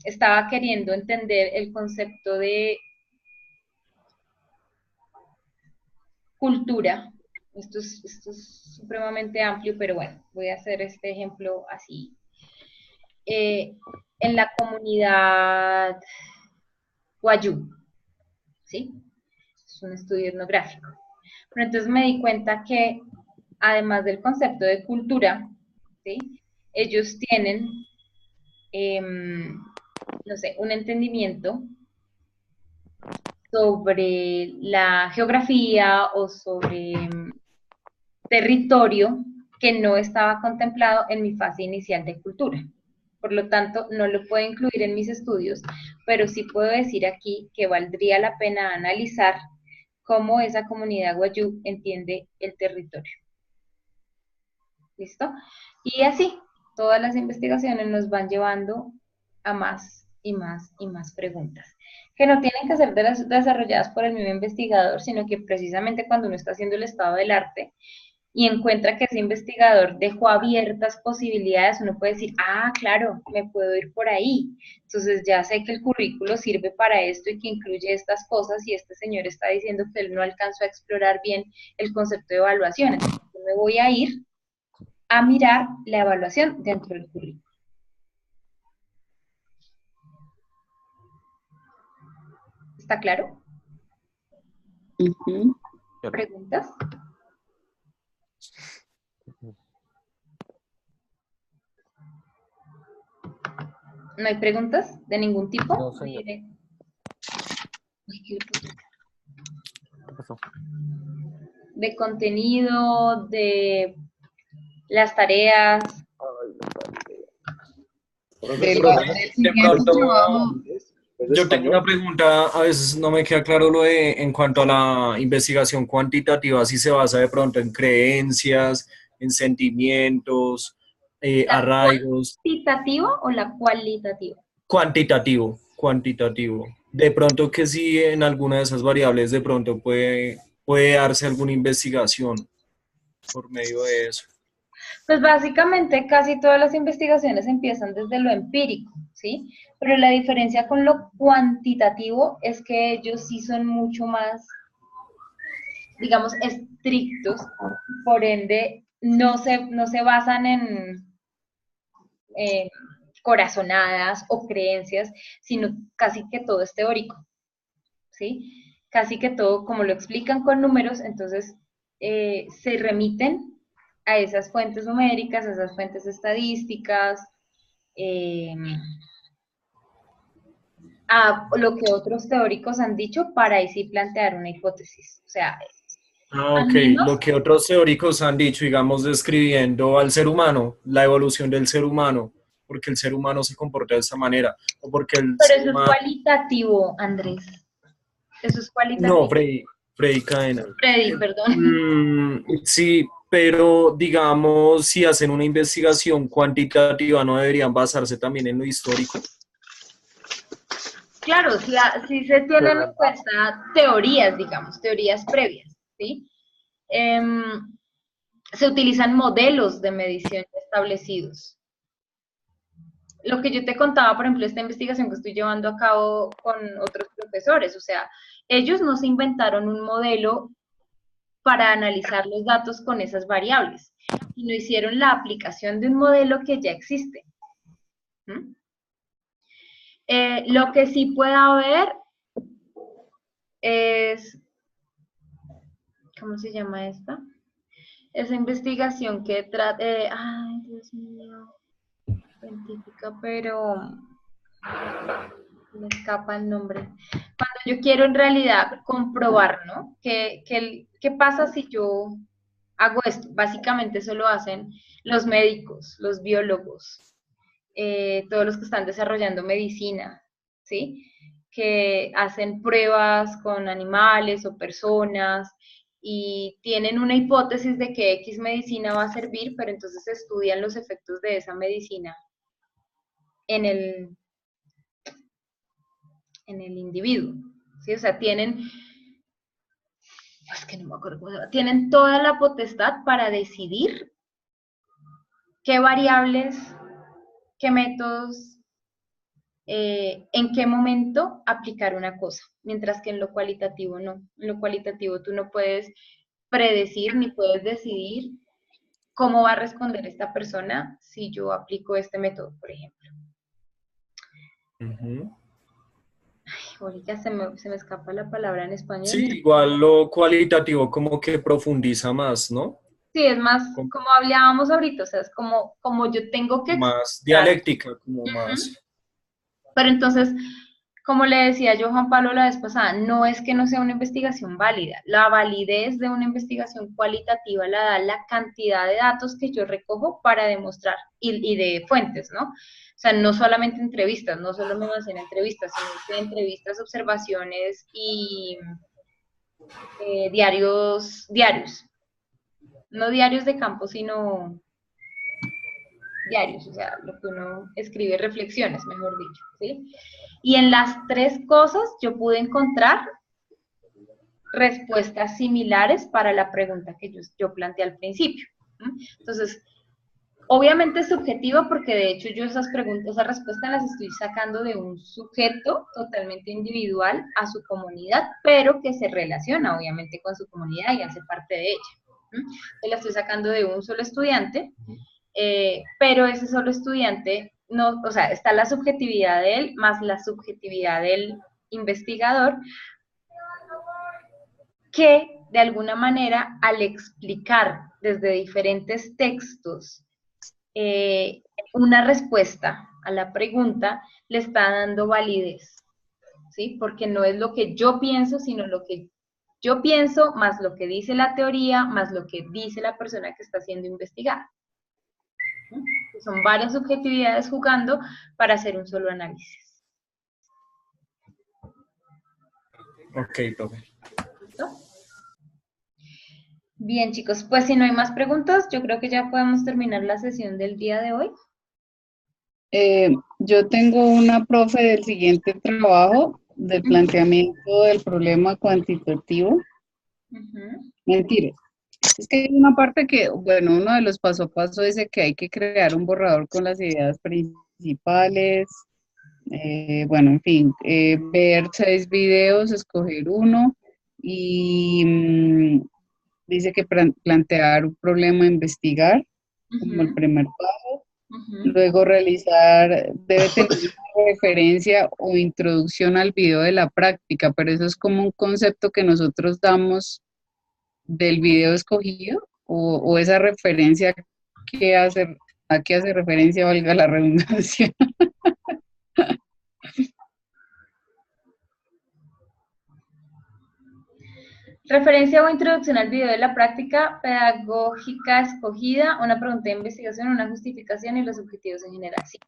estaba queriendo entender el concepto de cultura. Esto es supremamente amplio, pero bueno, voy a hacer este ejemplo así. En la comunidad Wayuu, ¿sí? Es es un estudio etnográfico. Pero entonces me di cuenta que, además del concepto de cultura, ¿sí? Ellos tienen, no sé, un entendimiento sobre la geografía o sobre territorio que no estaba contemplado en mi fase inicial de cultura. Por lo tanto, no lo puedo incluir en mis estudios, pero sí puedo decir aquí que valdría la pena analizar cómo esa comunidad wayuu entiende el territorio. ¿Listo? Y así, todas las investigaciones nos van llevando a más y más y más preguntas, que no tienen que ser desarrolladas por el mismo investigador, sino que precisamente cuando uno está haciendo el estado del arte y encuentra que ese investigador dejó abiertas posibilidades, uno puede decir, ah, claro, me puedo ir por ahí. Entonces ya sé que el currículo sirve para esto y que incluye estas cosas, y este señor está diciendo que él no alcanzó a explorar bien el concepto de evaluación. Entonces yo me voy a ir a mirar la evaluación dentro del currículo. ¿Está claro? ¿Preguntas? ¿No hay preguntas de ningún tipo? No, señor. ¿Qué pasó? De contenido, de las tareas. De pronto, yo tengo una pregunta, a veces no me queda claro lo de, en cuanto a la investigación cuantitativa, si se basa de pronto en creencias, en sentimientos, arraigos. ¿Cuantitativa o la cualitativa? Cuantitativo. De pronto que si en alguna de esas variables de pronto puede darse alguna investigación por medio de eso. Pues básicamente casi todas las investigaciones empiezan desde lo empírico, ¿sí? Pero la diferencia con lo cuantitativo es que ellos sí son mucho más, digamos, estrictos, por ende no se basan en corazonadas o creencias, sino casi que todo es teórico, ¿sí? Casi que todo, como lo explican con números, entonces se remiten a esas fuentes numéricas, a esas fuentes estadísticas, a lo que otros teóricos han dicho para ahí sí plantear una hipótesis. O sea, Ok, lo que otros teóricos han dicho, digamos, describiendo al ser humano, la evolución del ser humano, porque el ser humano se comporta de esta manera, o porque el pero ser eso es humano... cualitativo, Andrés. Eso es cualitativo. No, Freddy Cadena. Freddy, perdón. Sí, pero digamos, si hacen una investigación cuantitativa, ¿no deberían basarse también en lo histórico? Claro, si se tienen en cuenta teorías, digamos, teorías previas, ¿sí? Se utilizan modelos de medición establecidos. Lo que yo te contaba, por ejemplo, esta investigación que estoy llevando a cabo con otros profesores, o sea, ellos no se inventaron un modelo para analizar los datos con esas variables, sino hicieron la aplicación de un modelo que ya existe. Lo que sí puede haber es, ¿cómo se llama esta? Esa investigación que trata, ay, Dios mío, científica, pero me escapa el nombre. Cuando yo quiero en realidad comprobar, ¿no? ¿Qué pasa si yo hago esto? Básicamente eso lo hacen los médicos, los biólogos, todos los que están desarrollando medicina, ¿sí? Que hacen pruebas con animales o personas y tienen una hipótesis de que X medicina va a servir, pero entonces estudian los efectos de esa medicina en el individuo, ¿sí? O sea, tienen, es que no me acuerdo cómo se llama, tienen toda la potestad para decidir qué variables, qué métodos, en qué momento aplicar una cosa, mientras que en lo cualitativo no. En lo cualitativo tú no puedes predecir ni puedes decidir cómo va a responder esta persona si yo aplico este método, por ejemplo. ahorita se me escapa la palabra en español. Sí, igual lo cualitativo como que profundiza más, ¿no? Sí, es más como hablábamos ahorita, o sea, es como yo tengo que Más explicar. dialéctica, como más... Pero entonces, como le decía yo a Juan Pablo la vez pasada, no es que no sea una investigación válida. La validez de una investigación cualitativa la da la cantidad de datos que yo recojo para demostrar y de fuentes, ¿no? O sea, no solamente entrevistas, no solo me hacen entrevistas, sino que entrevistas, observaciones y diarios, no diarios de campo, sino diarios, o sea, lo que uno escribe, reflexiones, mejor dicho, ¿sí? Y en las tres cosas yo pude encontrar respuestas similares para la pregunta que yo planteé al principio. Entonces, obviamente es subjetiva porque de hecho yo esas respuestas las estoy sacando de un sujeto totalmente individual a su comunidad, pero que se relaciona obviamente con su comunidad y hace parte de ella. Entonces la estoy sacando de un solo estudiante, pero ese solo estudiante, no, o sea, está la subjetividad de él más la subjetividad del investigador, que de alguna manera al explicar desde diferentes textos una respuesta a la pregunta le está dando validez, ¿sí? Porque no es lo que yo pienso, sino lo que yo pienso más lo que dice la teoría, más lo que dice la persona que está siendo investigada. Son varias subjetividades jugando para hacer un solo análisis. Ok, profe. ¿Listo? Bien, chicos, pues si no hay más preguntas, yo creo que ya podemos terminar la sesión del día de hoy. Yo tengo una profe del siguiente trabajo, del planteamiento del problema cuantitativo. Mentira. Es que hay una parte que, bueno, uno de los paso a paso dice que hay que crear un borrador con las ideas principales. Bueno, en fin, ver 6 videos, escoger uno y dice que plantear un problema a investigar como el primer paso. Luego realizar, debe tener una referencia o introducción al video de la práctica, pero eso es como un concepto que nosotros damos del video escogido o esa referencia a qué hace referencia, valga la redundancia. Referencia o introducción al video de la práctica pedagógica escogida, una pregunta de investigación, una justificación y los objetivos en general. Sí,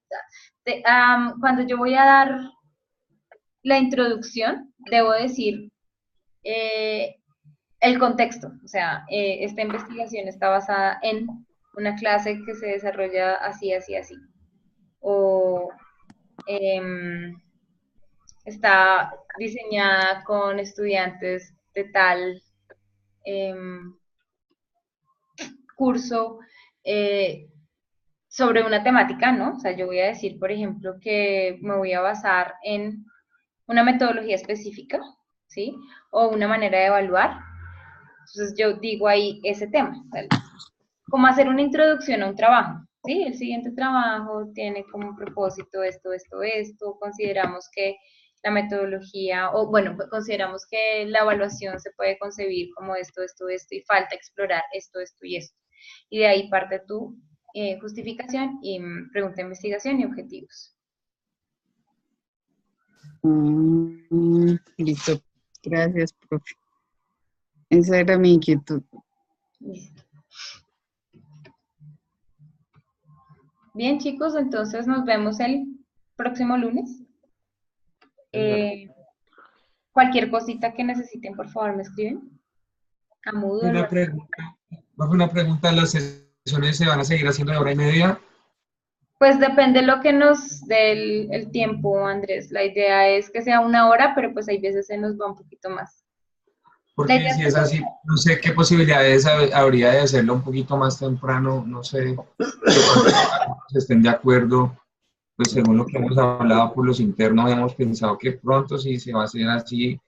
cuando yo voy a dar la introducción, debo decir el contexto. O sea, esta investigación está basada en una clase que se desarrolla así, así, así. O está diseñada con estudiantes de tal curso sobre una temática, ¿no? O sea, yo voy a decir, por ejemplo, que me voy a basar en una metodología específica, ¿sí? O una manera de evaluar. Entonces yo digo ahí ese tema, ¿vale? Como hacer una introducción a un trabajo, ¿sí? El siguiente trabajo tiene como propósito esto, esto, esto. Consideramos que la metodología, o bueno, consideramos que la evaluación se puede concebir como esto, esto, esto, y falta explorar esto, esto y esto. Y de ahí parte tu justificación y pregunta de investigación y objetivos. Listo. Gracias, profe. Esa era mi inquietud. Listo. Bien, chicos, entonces nos vemos el próximo lunes. Cualquier cosita que necesiten, por favor, me escriben. A Moodle. Una pregunta, ¿las sesiones se van a seguir haciendo de hora y media? Pues depende lo que nos dé el tiempo, Andrés. La idea es que sea 1 hora, pero pues hay veces se nos va un poquito más. Porque si es así, no sé qué posibilidades habría de hacerlo un poquito más temprano, no sé, si estén de acuerdo, pues según lo que hemos hablado por los internos, hemos pensado que pronto si se va a hacer así,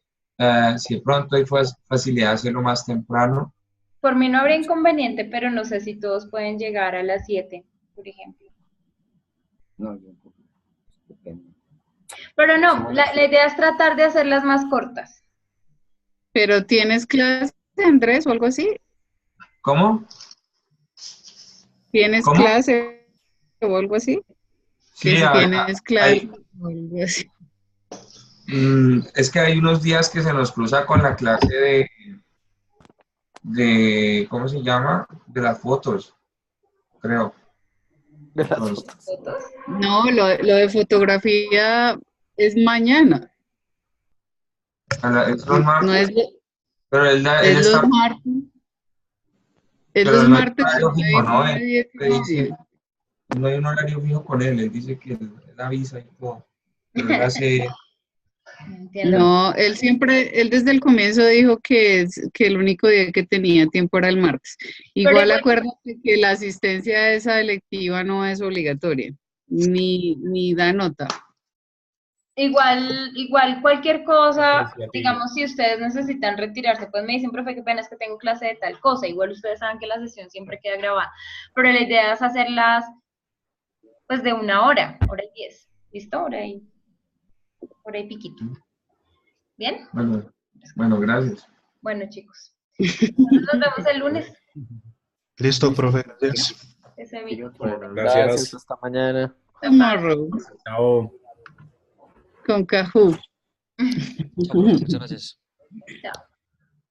si pronto hay facilidad de hacerlo más temprano. Por mí no habría inconveniente, pero no sé si todos pueden llegar a las 7, por ejemplo. No, depende. Pero no, la idea es tratar de hacerlas más cortas. ¿Pero tienes clase, Andrés, o algo así? ¿Cómo? ¿Tienes ¿Cómo? clase o algo así? Sí, Que si tienes clase o algo así. Es que hay unos días que se nos cruza con la clase de ¿cómo se llama? De las fotos, creo. De las Entonces, fotos. No, lo de fotografía es mañana. es los No martes, es, pero él es los está, martes. Es pero los no hay un martes de horario fijo, ¿no? 9 a 10 y Él dice, media. no hay un horario fijo con él dice que él avisa y todo, pero él hace, Entiendo. No, él desde el comienzo dijo que el único día que tenía tiempo era el martes. Igual acuérdate que la asistencia a esa electiva no es obligatoria, ni da nota. Igual cualquier cosa, digamos, si ustedes necesitan retirarse, pues me dicen, profe, qué pena, es que tengo clase de tal cosa. Igual ustedes saben que la sesión siempre queda grabada. Pero la idea es hacerlas, pues, de 1 hora, 1:10. ¿Listo? Hora y piquito. ¿Bien? bueno, gracias. Bueno, chicos. Nos vemos el lunes. Listo, profe. Gracias. Ese vi. Bueno, Gracias. gracias, hasta mañana. Tomorrow, Chao. con Cajú. Chao, profe, muchas gracias. Chao.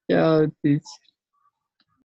Chao, teacher.